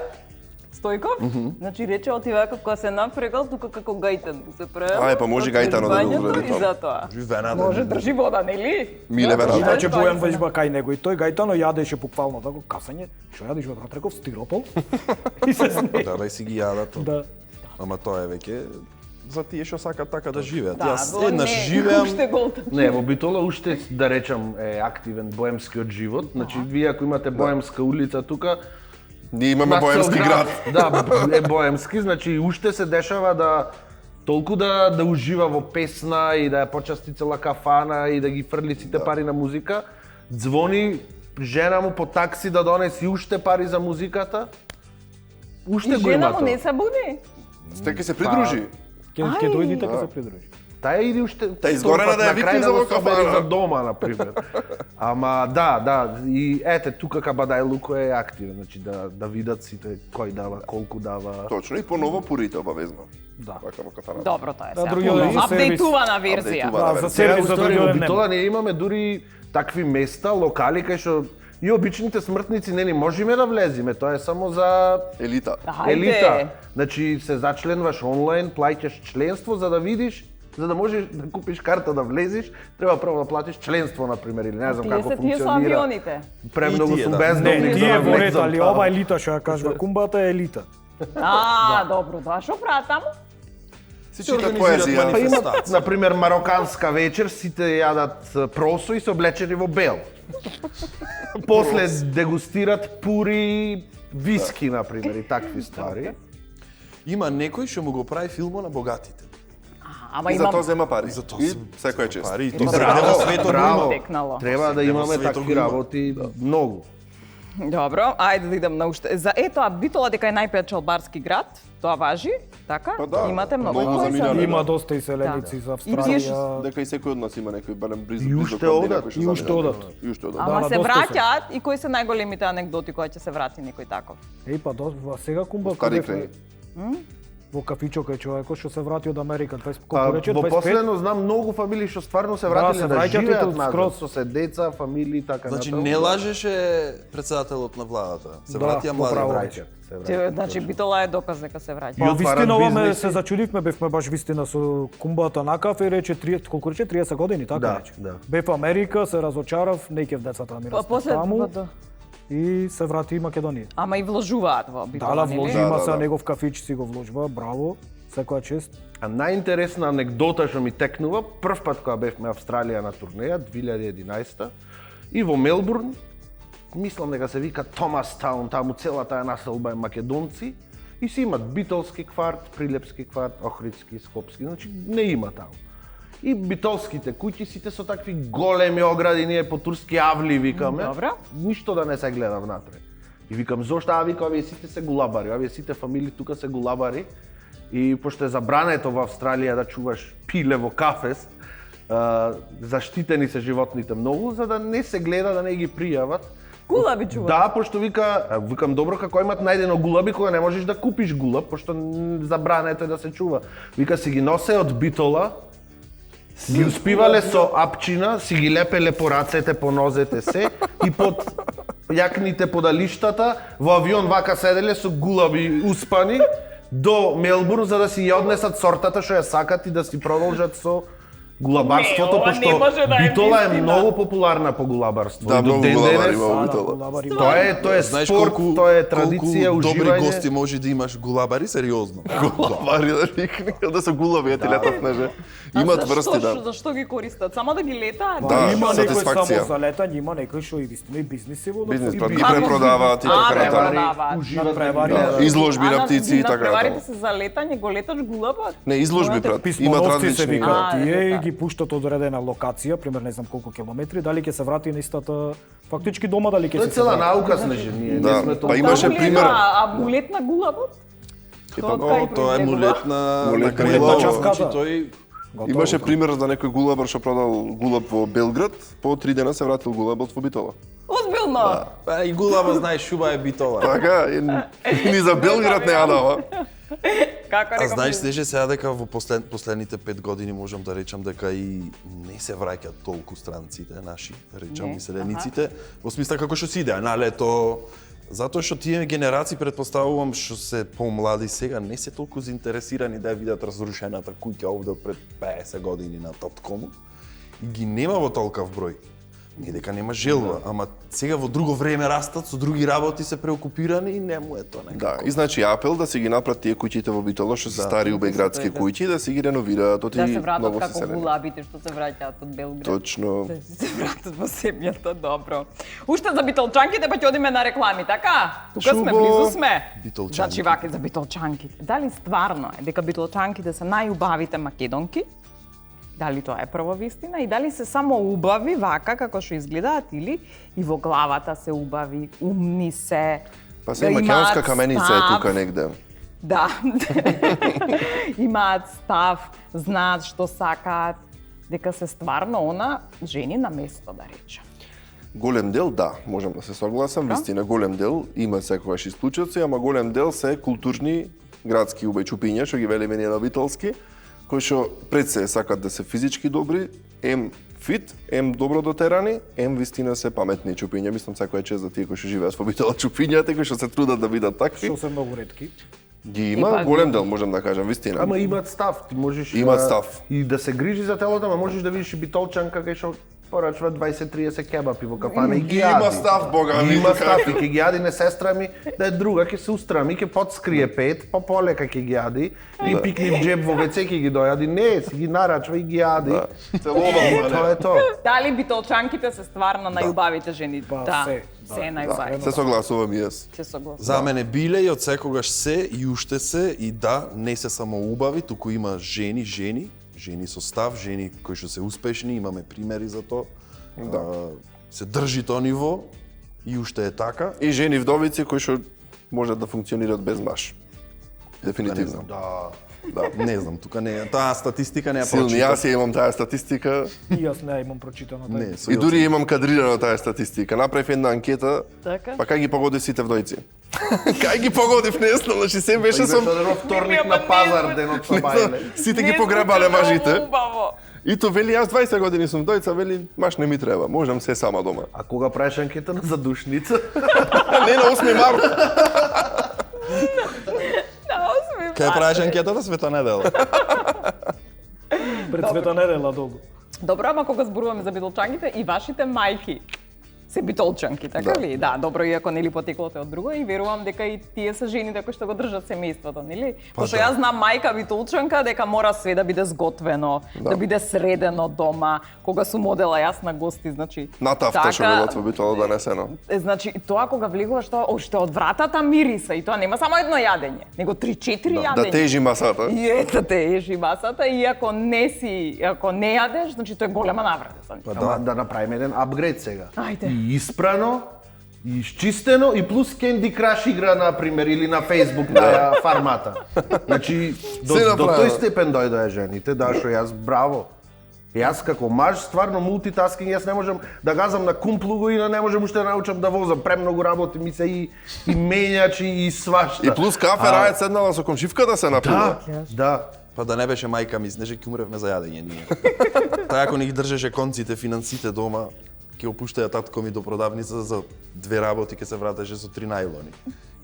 Стојков, значи рече оти вака кога се напрегал тука како Гајтан се правел. Ај, па може Гајтано да го требањето уреди и тоа. затоа. Вена да. Може држи вода, нели? Миле Вена. Иначе Тоа Бојан истина. вежба кај него и тој Гајтано јадеше буквално тако касање. Што јадиш во реков стиропол? И се смее. Да, си ги јадат. Да. Ама тоа е веќе за тие што сакаат така да живеат. Да, Јас во еднаш не, живеам, Уште голта. Не, во Битола уште да речам е активен боемскиот живот. Значи вие ако имате боемска улица тука, Ние имаме на цел боемски град. Да, е боемски, значи уште се дешава да толку да ужива во песна и да ја почасти цела кафана и да ги фрли сите пари на музика. Звони жена му по такси да донеси уште пари за музиката. Уште И го жена има му тоа. не се буди. Сте ќе се придружи. Ќе дојди така се придружи. Тај иди уште изгорена да ја на крај викне за го во собери кафана. за дома на пример. Ама да, и ете тука Кабадај Луко е активен, значи да видат сите кој дава, колку дава. Точно и поново пурите обавезно. Да. Вака во кафаната. Добро, тоа е Да, сега. други оден сервис. Апдейтувана верзија. Апдейтувана. Да, за Сега сервис за уствари други во оден Битола нема. ние имаме дури такви места, локали кај што И обичните смртници не ни можеме да влеземе, тоа е само за Елита. Хајде. елита. Значи се зачленуваш онлайн, плаќаш членство за да видиш, за да можеш да купиш карта да влезеш, треба прво да платиш членство на пример или не знам како Тие се функционира. авионите. Премногу И тие, су да. бездомни Не, за тие да во ред, влезам али таму. ова елита што ја кажува кумбата е елита. Добро, да, што прават таму? Си Се читат организираат поезија. Па имат, манифестации. например, мароканска вечер, сите јадат просо и се облечени во бел. После дегустират пури, виски, например, и такви ствари. Има некој што му го прави филмо на богатите. Ама И за има тоа зема пари. И за тоа И се секој е чест. пари, и тоа Браво, се во светот браво. има. текнало. Треба да Во имаме светот такви го има. работи многу. Добро, ајде да идем на уште. За Битола дека е најпечалбарски град, тоа важи, така? Па да, Имате многу многу кои се- заминали. Има доста иселеници за Австралија. Дека и секој од нас има некој барем близо. И уште одат, и уште одат. И уште одат. Ама да, се доста се. враќаат и кои се најголемите анегдоти кои ќе се врати некој таков? Еј па сега кумба Стари каде крај. во кафичо кај човекот што се врати од Америка 20 Па, колку рече во 25. последно знам многу фамилии што стварно се вратиле се да, враќаат и живеат тоа назад, скроз. со се деца, фамилии и така Значи натаму. не лажеше председателот на владата. Се Да, вратија млади поправо враќа. Враќат, се враќат. Значи Битола е доказ дека се враќа. И Па отварат вистина ова ме бизниси. се зачудивме, бевме баш вистина со кумбата на кафе и рече 30, колку рече 30 години, така Да, рече. да. Бев во Америка, се разочарав, не ќе децата да ми Па растат после таму да. и се врати Македонија. Ама и вложуваат во Битола, Дала нели? вложи, Да, има да, се да. негов кафич си го вложува, браво, секоја чест. А најинтересна анегдота што ми текнува, прв пат кога бевме Австралија на турнеја 2011 и во Мелбурн, мислам дека се вика Томастаун, таму целата е населба е македонци и си имат битолски кварт, прилепски кварт, охридски, скопски, значи не има таму. И битолските куќи сите со такви големи огради, ние по турски авли викаме. Добро. Ништо да не се гледа внатре. И викам зошто вика овие сите се гулабари, овие сите фамилии тука се гулабари. И пошто е забрането во Австралија да чуваш пиле во кафес, заштитени се животните многу за да не се гледа да не ги пријават. Гулаби чуваат. Да, пошто викам добро како имат најдено гулаби кога не можеш да купиш гулаб, пошто забрането е да се чува. Вика си ги носе од Битола, ги успивале со апчина, си ги лепеле по рацете, по нозете се и под јакните подалиштата во авион вака седеле со гулаби успани до Мелбурн за да си ја однесат сортата што ја сакат и да си продолжат со гулабарството, Не, ова не пошто може да е Битола е вистина. многу популарна по гулабарство. Да, И до многу ден гулабари денес има во Да, Битола. гулабари. Тоа е Знаеш спорт, тоа е традиција, колку добри уживање. гости може да имаш гулабари, сериозно. Гулабари да викни, да се гулаби, ти летат неже. Имат врсти, да. Зашто ги користат? Само да ги летаат? Да, Има некој сатисфакција. само за летање, има некој што и вистина и бизниси во Бизнес, и па ги бизнис. препродаваат и А, така натаму. препродаваат. Уживаат превари, да. да. Изложби на птици и На така преварите натаму. се за летање, го леташ гулабот? Не, изложби Морате- брат. Имат Писмоновци се различни. викаат А, тие и така. ги пуштат одредена локација, пример не знам колку километри, дали ќе се врати на истата фактички дома дали ќе Тоа е се цела врати. наука снежи, ние Да, не сме па толку. имаше Таму пример. А амулет на гулабот? Епа, О, тоа е мулет на Мулет на крило, крило. значи тој Имаше пример за некој гулабар што продал гулаб во Белград, по 3 дена се вратил гулабот во Битола. Озбилно? па и гулаба знаеш шуба е Битола. Така, ни за Белград не јадава. Како А реков? знаеш Снеже сега дека во последните 5 години можам да речам дека и не се враќаат толку странците наши, да речам, Не, иселениците, во смисла како што си иде на лето, затоа што тие генерации претпоставувам што се помлади сега не се толку заинтересирани да ја видат разрушената куќа овде пред 50 години на таткому и ги нема во толкав број. Не дека нема желба, ама сега во друго време растат, со други работи се преокупирани и не му е тоа Да, некако. и значи апел да си ги направат тие куќите во Битола што се стари убеградски куќи да си ги реновираат, оти Да се вратат многу се како селени. гулабите што се враќаат од Белград. Точно. Да се вратат во семјата, добро. Уште за битолчанките, па ќе одиме на реклами, така? Тука сме, Шубо. близу сме. Битолчанки. Значи вака за битолчанките. Дали стварно е дека битолчанките се најубавите македонки? Дали тоа е прва вистина и дали се само убави вака како што изгледаат или и во главата се убави, умни се. Па се имаат македонска каменица е став. тука негде. Да. Имаат став, знаат што сакаат, дека се стварно она жени на место, да речем. Голем дел, да, можам да се согласам, вистина голем дел, има секогаш исклучоци, ама голем дел се културни градски убајчупиња, што ги велиме ние на битолски, кои што пред се сакат да се физички добри, фит, ем добро дотерани, ем вистина се паметни чупиња. Мислам секоја чест за тие кои што живеат во Битола чупињата, кои што се трудат да бидат такви. Што се многу ретки. Ги има голем дел, можам да кажам, вистина. Ама имаат став, ти можеш Имаат став. и да се грижи за телото, ама можеш да видиш и битолчанка кај што порачува 20-30 кебапи во кафана и ги јади. Има став, бога ми. Има став и ќе ги јади, не сестра ми, да е друга, ќе се устрами, ќе подскрие пет, полека ќе ги јади, и пикни в джеб во WC ќе ги дојади, не, си ги нарачва и ги јади. Тоа е тоа. Дали битолчанките се стварно најубавите жени? Да, се најубавите. Се согласувам и јас. Се согласувам. За мене биле и од секогаш се и уште се и да, не се само убави, туку има жени со став, жени кои што се успешни, имаме примери за тоа. Да. Се држи тоа ниво и уште е така. И жени вдовици кои што можат да функционираат без маж. Дефинитивно. Не знам, тука не е. Таа статистика не ја Силни, прочитав. јас ја имам таа статистика. И јас не имам прочитано тај. Не, со И дури имам кадрирано таа статистика. Направив една анкета, Така? па кај ги погодив сите вдојци. Кај ги погодив, не знам, значи се беше со... вторник на пазар денот со бајле. Сите ги погребале мажите. Убаво. И то вели, јас 20 години сум вдојца, вели, маш не ми треба, можам се сама дома. А кога правиш анкета на задушница? Не на 8 март. Кај правиш анкетата Света недела? Пред Света недела долу. Добро, ама кога зборуваме за битолчанките и вашите мајки се битолчанки, така ли? Да, добро, иако нели потеклото е од друго и верувам дека и тие се жените кои што го држат семејството, нели? Пошто јас знам мајка битолчанка дека мора све да биде зготвено, да биде средено дома. Кога сум одела јас на гости, значи Натафта што било во Битола донесено. Значи, тоа кога влегуваш, тоа уште од вратата мириса и тоа нема само едно јадење, него 3-4 јадења. Да тежи масата. И ето тежи масата и ако не јадеш, значи тоа е голема навреда за нив. Ама да направиме еден апгрейд сега. Ајде. И испрано, и изчистено и плюс Candy Crush игра, например, или на Facebook на фармата. Значи, до тој степен дојдоа жените, да, што јас браво. Јас како маж, стварно мултитаскинг, јас не можам да газам на кумплуго и не можам уште да научам да возам. Премногу работи ми се и менјачи и свашта. И плюс кафе рајат седнала со комшивка да се напива. Да. Па да не беше мајка ми, знаеш, ќе умревме за јадење ние. Таа ако ни ги држеше конците, финансите дома, ќе опуштаја татко ми до продавница за 2 работи, ќе се вратеше со 3 најлони.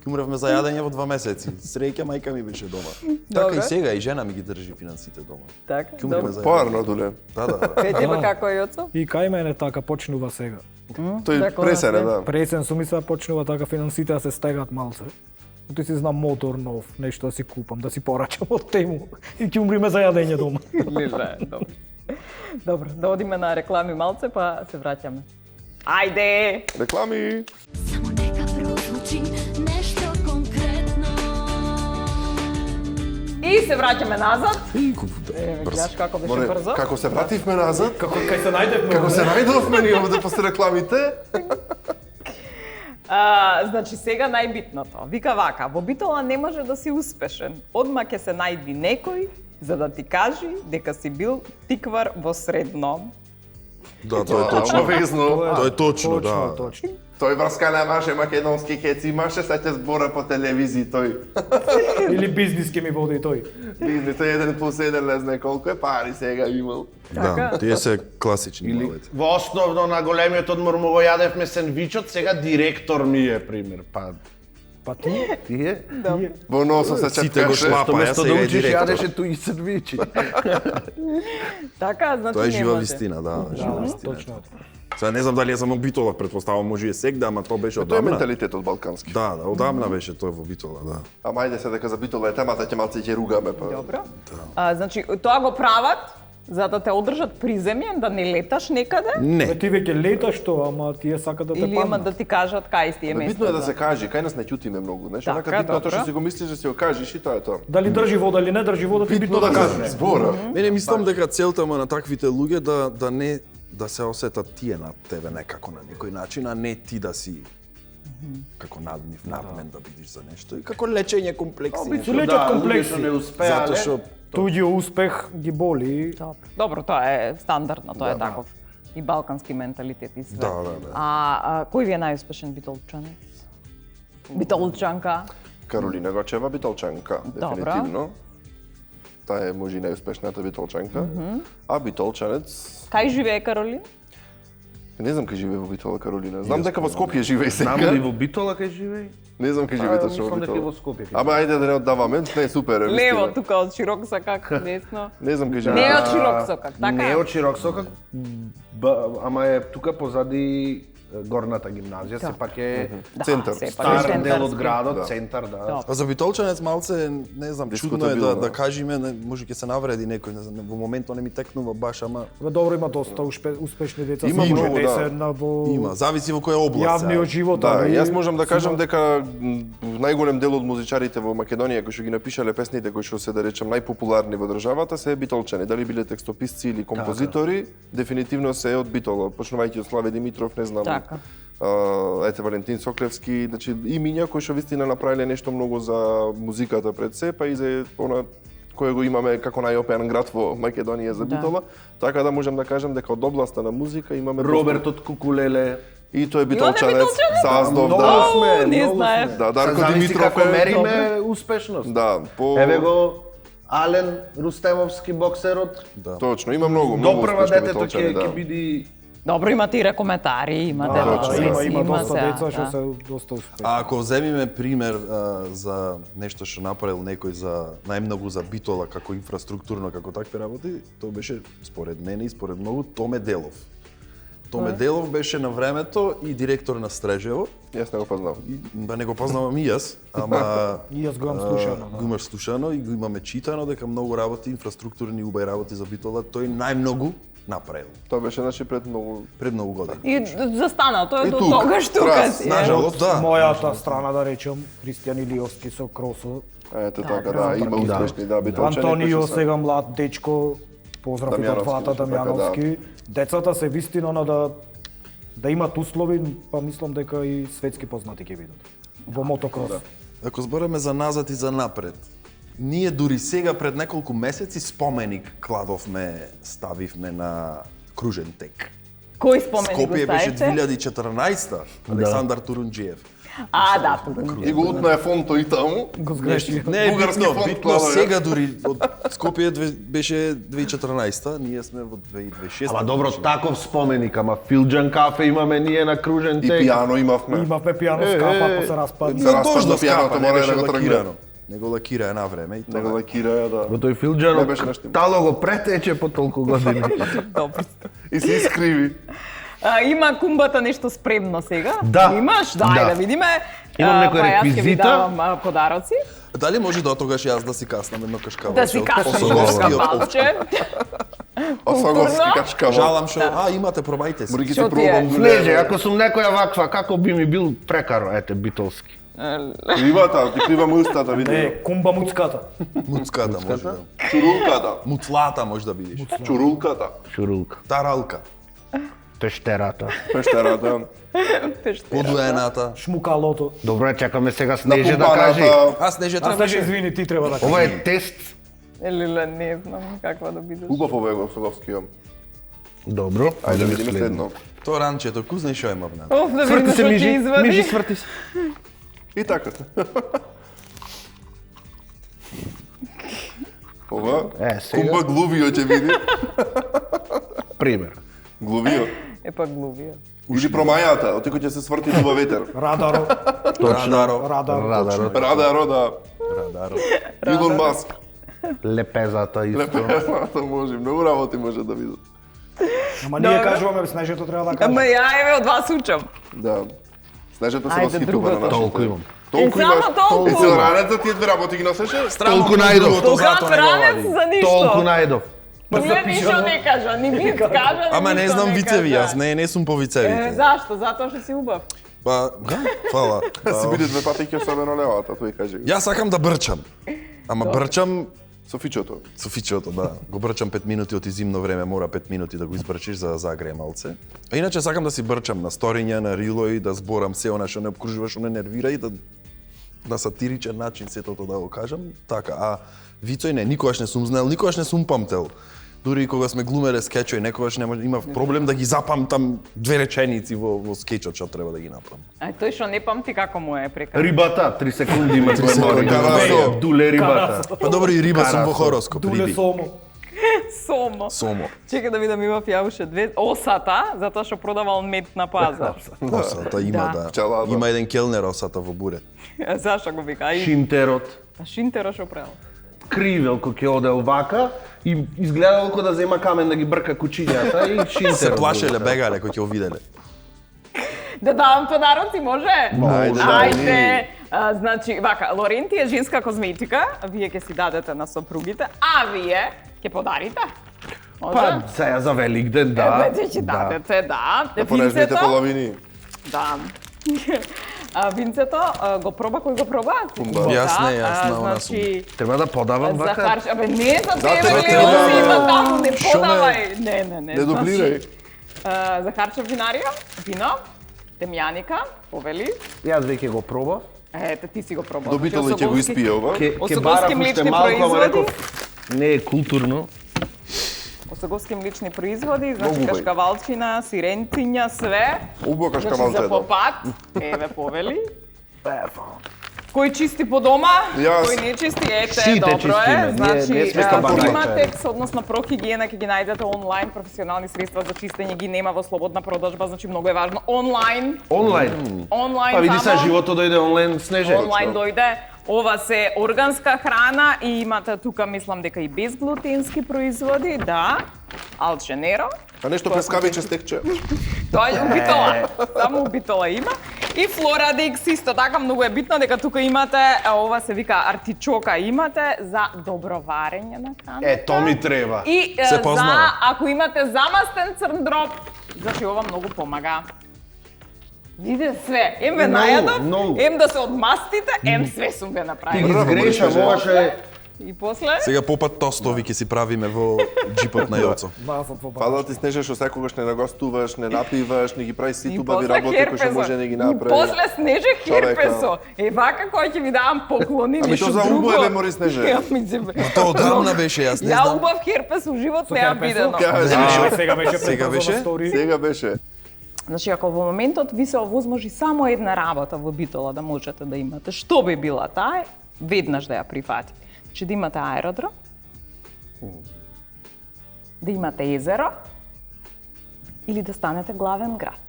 Ќе умревме за јадење во 2 месеци. Среќа мајка ми беше дома. Така и сега и жена ми ги држи финансите дома. Така, Ќе умревме за јадење. Поарно дуле. Да. Петје, како е Јоцо? И кај мене така почнува сега. Тој Така, пресене, да. Пресен сум и сега почнува така финансите да се стегаат малце. Ти си знам мотор нов, нешто да си купам, да си порачам од тему и ќе умриме за јадење дома. Леле, добро. Добро, да одиме на реклами малце, па се враќаме. Ајде! Реклами. Само нека прозвучи нешто конкретно. И се враќаме назад. Брзо. Гледаш како беше брзо? Како се вративме назад? Како кај се најдевме? Како се најдовме ние овде после рекламите? Значи сега најбитното. Вика вака, во Битола не може да си успешен. Одма ќе се најди некој за да ти кажи дека си бил тиквар во средно. Да, тоа е точно. Обавезно. Тоа е точно, да. Точно. Тој врска немаше, македонски кеци имаше, сега ќе збора по телевизии тој. Или бизнис ке ми води тој. Бизнес, тој 1+1 не знае колку е пари сега имал. Да, тие се класични малите. Во основно на големиот одмор му го јадевме сендвичот, сега директор ми е, пример. Па ти? Тие? Во носот се Сите го чепкаше. шлапа, ја Место да сега е учиш, директор. јадеше туи сендвичи. Така, значи Тоа е не жива може. вистина, да, жива Да, вистина. точно. Сега не знам дали е само Битола, претпоставам може и сегде, ама тоа беше Тој е одамна. менталитетот балкански. Да, одамна беше тој во Битола, да. Ама ајде се дека за Битола е темата, ќе малце ќе ругаме па. Добро. Значи, тоа го прават за да те одржат приземјен, да не леташ некаде, Не, Ти веќе леташ тоа, ама тие сака да те или има паднат. да ти кажат кај си е Битно место. е да се каже, кај нас не ќутиме многу, знаеш, Така, онака битно тоа добро. што си го мислиш да си го кажеш и тоа е тоа. Дали држи вода или не држи вода, ти битно да кажеш. збора. мене мислам дека целта на таквите луѓе да не да се осетат тие на тебе некако на некој начин, а не ти да си како наднив, надмен да бидиш за нешто и како лечење комплекси. Се лечат комплекси. луѓето не успеале. Затоа што Туѓиот успех ги боли. Добро, тоа е стандардно, тоа е Да, да. таков. И балкански менталитет и све. Да, да, да. Кој ви е најуспешен битолчанец? Битолчанка? Каролина Гочева, Битолчанка, Добро. дефинитивно. таа е може и најуспешната битолчанка. А битолчанец, Кај живее Каролин? не знам кај живее во Битола Каролина. Знам дека во Скопје живее Знам ли сега. во Битола кај живее? Не знам кај живее точно во Мислам дека и во Битола. Скопје. Ама ајде да не оддаваме, не е супер, е Лево, вистина. тука од широк сакак, десно. Не знам кај Не живее. од широк сокак, така? Не од широк сокак, ама е тука позади горната гимназија, сепак е Центар. стар дел од Да. градот, центар, да. А за битолчанец малце, не знам, чудно е да кажеме, може ќе се навреди некој, не знам, во моментот не ми текнува баш, ама Добро, има доста успешни деца. Има се многу, да. десетна во има, зависи во која област. јавниот живот. Да, али јас можам да кажам сuma- дека најголем дел од музичарите во Македонија кои што ги напишале песните кои што се да речем најпопуларни во државата се битолчани, дали биле текстописци или композитори, дефинитивно се од Битола, почнувајќи од Славе Димитров, не знам. Така. Ете Валентин Соклевски, значи имиња кои што вистина направиле нешто многу за музиката пред се, па и за она кое го имаме како најопеан град во Македонија за Битола, така да можам да кажам дека од областа на музика имаме Робертот Кукулеле. и тој е битолчанец? битолчанец, Саздов, Многу да. сме, не многу знаев. сме. Да, Дарко Се зависи Димитров како е- мериме успешност. Да, по Еве го Ален Рустемовски боксерот. точно, има многу Допрва успешни детето битолчани, ќе биди Добро, имате и рекоментари, имате има доста се, деца што да. се доста успешни. А ако земиме пример за нешто што направил некој за најмногу за Битола како инфраструктурно, како такви работи, тоа беше според мене и според многу Томе Делов. Томе Делов беше на времето и директор на Стрежево. Јас не го познавам. Ба не го познавам и јас, ама И јас го имам слушано, да. Го имаш слушано и го имаме читано дека многу работи, инфраструктурни убави работи за Битола, тој најмногу направил Тоа беше значи пред многу пред многу години. И застана, тоа И е до тук, тогаш тука трас, си. Нажалост, да. Мојата страна да речем Христијан Илиовски со Кросо, ете така, да, има успешни, да, битолчани. Антонио кои што се- сега млад дечко, поздрав и Дамјановски, татвата точно така, Дамјановски. Децата се вистина да имат услови, па мислам дека и светски познати ќе бидат. Во мотокрос. Ако збораме за назад и за напред, ние дури сега пред неколку месеци споменик кладовме, ставивме на кружен тек. Кој спомени го Скопје беше ставите? 2014 Александар Турунџиев. А, да, И го утна е фонто и таму. Го сгреши. Не е Бугарски битно, фонд битно кладове. сега дури од Скопје беше 2014, ние сме во 2026. Ама добро, таков споменик, ама Филџан кафе имаме ние на кружен И тек. пијано имавме. Имавме пијано скапа, па се распадна. се распадна Точно пијаното, скапа, не мора беше да го тргне. лакирано. Не го лакира една време и Него тоа. лакираја, да. Во тој Не Филџанот беше нешто. тало го претече по толку години. добро. И се искриви. Има кумбата нешто спремно сега? Да. Имаш? Да. Дај да видиме. Имам некои Па јас ќе ви реквизита. давам подароци. Дали може до тогаш јас да си каснам едно кашкавалче? Да си од каснеш Осоговскиот кафалче. Осоговски Културно. качкава. Жалам што, имате, пробајте си. Мори ги Што се ти е? пробам Снеже, ако сум некоја ваква, како би ми бил прекаро, ете, битолски. Кривата, ти криваме устата, види. Не, кумба муцката. Муцката може да. Чурулката. Муцлата може да бидиш. Чурулката. Шурулка. Таралка. Тештерата. Пештерата. Подуената. Шмукалото. Добро, чекаме сега Снеже да каже. Напумпаната. Аз не Аз требаше. не извини, ти треба да кажеш. Ова е тест. Леле, не знам каква да бидеш. Убав овој го Осоговскиот. Добро. Ајде да видиме следно. Тоа ранчето, ку знаеш што има внатре? Оф, да Сврти видиме се што ќе мижи, извади. мижи сврти се. И така. Ова, сега. кумба глувио ќе види. Пример. Глувио. Е па глувија. Или промајата, отико ќе се сврти дуба ветер. Радаро. Радаро. Радар. Радарот. Радаро, да. Радаро. Илон Маск. Лепезата исто. Лепезата може, многу работи може да видат. Ама ние Добро. кажуваме, Снежето треба да Ама каже. ја еве од вас учам. Да. Снежето се Ајде, восхитува другото. на нашите. Толку имам. Толку Е, само имаш. толку. И целранеца тие две работи ги носеше? Толку најдов. Толку ранец за ништо. Толку најдов. Ние ништо не кажа, ни виц кажа, Ама не ништо знам вицеви, кажа. јас не сум по Е, вицевите. зашто? Затоа што си убав. Па, да, фала. Си биде две пати ќе особено левата, тој кажи. Јас сакам да брчам. Ама брчам Со фичото. со фичото, да. Го брчам 5 минути од зимно време, мора 5 минути да го избрчиш за да загрее малце. А иначе сакам да си брчам на сториња, на рилои, да зборам се она што не обкружува, што не нервира и да на сатиричен начин сето тоа да го кажам. Така, а вицој не, никогаш не сум знаел, никогаш не сум памтел. Дури и кога сме глумеле скечови, некогаш имав проблем да ги запамтам 2 реченици во скечот што треба да ги направам. Ај тој што не памти како му е прекарано. Рибата, 3 секунди има секунди, карасо. Дуле рибата. Па добро и риба сум во хороскоп, Дуле риби. сомо. Сомо. Сомо. Чекај да видам, имав ја уште 2 осата, затоа што продавал мед на пазар. Осата има, да. Пчелада. Има еден келнер осата во Бурет. Зашо го вика? Ај, Шинтерот. шинтера што правил? Кривел кој ќе оде овака и изгледал како да зема камен да ги брка кучињата и шинтерот. Се плашеле, бегале кои ќе го виделе. Да давам подароци, може? Ајде, Ајде. Значи, вака, Лоренти е женска козметика, вие ќе си дадете на сопругите, а вие ќе подарите. Може? Па, сега за Великден, да. Еве ќе дадете, да. Понежните Винцето, половини. да. Винцето го проба, кој го проба? Јас не, јас на она сум. Значи, Треба да подавам вака. Захарч, абе не за тебе, за не тебе, си има да. таму, не Шо ме- подавај. Не. Не дублирај. Захарчев винарија, вино, темјаника, повели. Јас веќе го пробав. Ете, ти си го пробал. Добител ќе го испие ова. Ке Осоговски барав уште млечни малку, ама производи. реков не е културно. Осоговски млечни производи, значи Многу убави. кашкавалчина, сиренциња, све. Убаво Значи кашкавалче, за да. попат, еве повели. Кој чисти по дома, Јас. кој не чисти, ете, Сите добро чистиме, е. ние Значи, не сме кабанаци. Приматекс, односно прохигиена, ќе ги најдете онлайн, професионални средства за чистење ги нема во слободна продажба, значи многу е важно. Онлайн, Онлайн. Па види се, само. животот дојде онлайн снеже. Онлайн дојде. Ова се органска храна и имате тука, мислам дека и безглутенски производи, да. Алченеро. А нешто прескавиче стекче. Тоа е убитола. Само убитола има. И Флорадекс исто така многу е битно дека тука имате, ова се вика артичока имате за добро варење на храната. Тоа ми треба. И Се за познава. ако имате замастен црн дроб, значи ова многу помага. Виде све, ем ве Многу, најадов, многу. ем да се одмастите, ем све сум ве Ти направил. ги сгреша, можеше И после Сега попат тостови ќе си правиме во джипот на Јоцо. Масот во Фала ти Снеже што секогаш не нагостуваш, не напиваш, не ги правиш сите и убави после работи кои што херпесо. може да ги И направи. после снеже Човека. херпесо. Е вака кој ќе ви давам поклони, Ами ништо то за друго. убаве мори Снеже. Ами џебе. Тоа одамна беше, јас не Ја знам. убав херпес у живот не ја херпесо? видено. Ја, Сега беше Сега беше? препразно стори. Сега беше. Значи, ако во моментот ви се овозможи само една работа во битола да можете да имате, што би била таа? Веднаш да ја прифати. Значи да имате аеродром, да имате езеро или да станете главен град.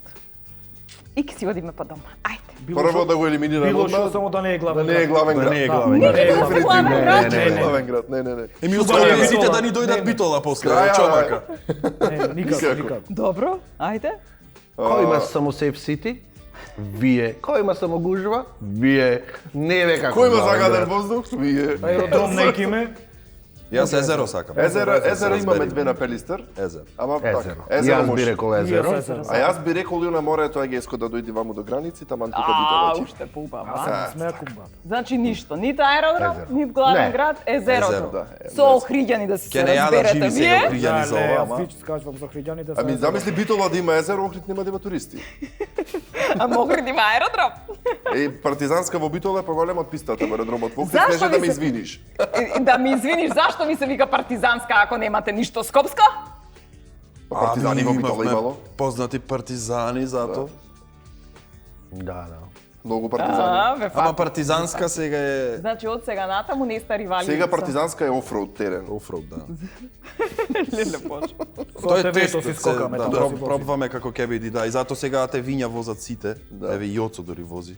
И ќе си одиме по дома. Ајде. Прво да го елиминираме Било од што нас. само да не е Да главен не е главен Да град. не е главен Не град. би бил главен град. Не е главен град, не. Еми, Шубара ускоро битола. мислите да ни дојдат Не. битола после, Краја, чомака. Не, никако. Добро, ајде. Кој има само Safe City? Вие. Кој има само гужва? Вие. Не ве како. Кој има главен загаден град. воздух? Вие. Аеродром неки име. Јас езеро сакам. Езеро имаме разбери. две на Пелистер. Езеро. Ама Езеро. така. Езеро Јас би може. рекол езеро. А јас би рекол и на морето Егејско да дојде ваму до граници, таман тука А, битола. уште поубаво. Смеа кумбата. Значи ништо, нити аеродром, Езеро. нити главен Не. град, езерото. Езеро, да, Со охриѓани да се Ке не јадат разберете живи сега вие. охриѓани за ова, ама. Јас скажувам за хриѓани да се. Ами замисли битола да има езеро, Охрид нема да има туристи. А Охрид има аеродром. Партизанска во битола е поголема од пистата во аеродромот во Охрид, Зашто Снеже да ви ме се- извиниш. Да ми извиниш, зашто ви се вика партизанска ако немате ништо скопско? Партизани во битола имало. Познати партизани затоа. Да, да. Многу партизани. Бе, Ама факт. партизанска сега е Значи од сега натаму не сте ривали. Сега партизанска е офроуд терен. офроуд, да. Леле боже. Тоа е ТВ-то тест, си скокаме, да, тоа си возиме. пробваме како ќе биде, да, и затоа сега те виња возат сите. Еве и Јоцо дори вози.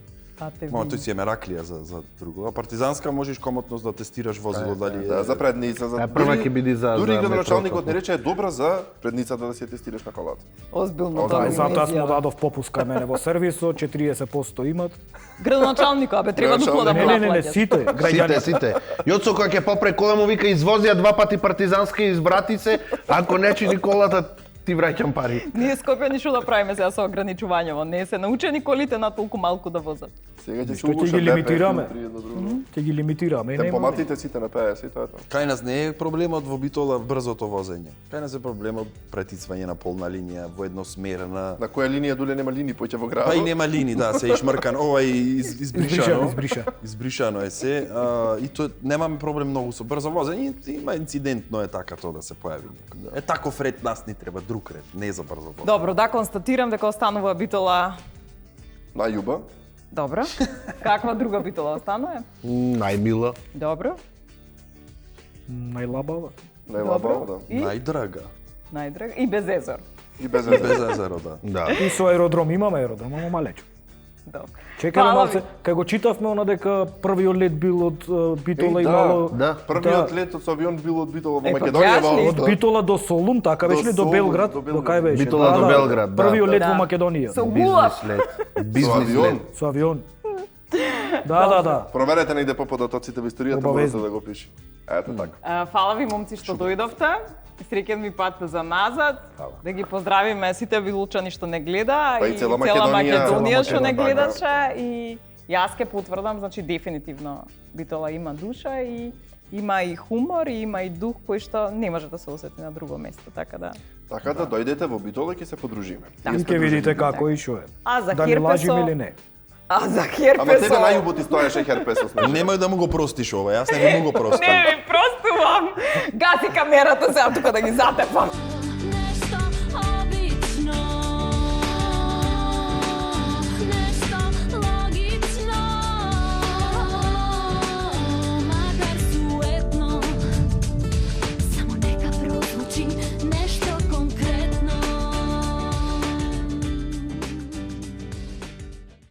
Ма тој си е мераклија за друго. А партизанска можеш комотност да тестираш возило дали Да, за предница, за прва ќе биде за Дури за градоначалникот метрото. не рече е добра за предницата да си ја тестираш на колата. Озбилно Да, тоа и ми затоа не му изјава. дадов попуст кај мене во сервисот, 40% имат. Градоначалникот, абе треба дупло да му Не, наплаќаш. сите, граѓани. Сите. Јоцо кога ќе попре кола му вика извозија 2 пати партизанска и изврати се, ако не чини колата ти враќам пари. Ние Скопјани што да правиме сега со ограничувањево? Не се научени колите на толку малку да возат. Сега ќе се Што ќе угуша ги лимитираме? БП, едно друго. Ќе ги лимитираме. Нема- Темпоматите сите на 50 и тоа е тоа. Кај нас не е проблемот во Битола брзото возење. Кај нас е проблемот претицвање на полна линија, во едносмерна. На која линија дуле нема линии поќе во градот? Па и нема линии, да, се ишмркан, ова избришано. Избришано е се. И тоа немаме проблем многу со брзо возење, има инцидентно е така тоа да се појави некој. Е таков ред нас ни треба друг ред, не за брзо возење. Добро, да констатирам дека останува Битола. На Јуба. Добро. Каква друга Битола останува? Најмила. Добро. Најлабава. Најлабаво, да. И Најдрага. најдрага и без езор. И без Без езер. езеро, да. Да. И со аеродром имаме аеродром, ама малечко. Добро. Чекаме Фала малце, кај го читавме она дека првиот лет бил од Битола Еј, имало Да. Првиот лет со авион бил од Битола во Е, па Македонија гледаш ли? од Битола до Солун, така беше ли до Солун, Белград, до до Белград. кај беше? Битола до Белград, да. Првиот лет Да. во Македонија. Со гулав. Бизнес лет. Со Бизнес авион. лет. Со авион. Да. Проверете негде по податоците во историјата, Обавезно. можете да го пише. Ето така. Фала ви момци што дојдовте. Среќен ми пат за назад. Да ги поздравиме сите билучани што не гледа Па и цела Македонија. Македонија што не Цела Македонија, гледаше и јас ке потврдам, значи дефинитивно Битола има душа и има и хумор и има и дух кој што не може да се осети на друго место, така да. Така да дојдете во Битола ќе се подружиме. И ќе видите како и што е. А за Да не лажиме херпесо. или не. А за Ама тебе херпесо. на Јубо ти стоеше херпесот. Немој да му го простиш ова, јас не му го простам. Не ви простувам. Гаси камерата сега тука да ги затепам.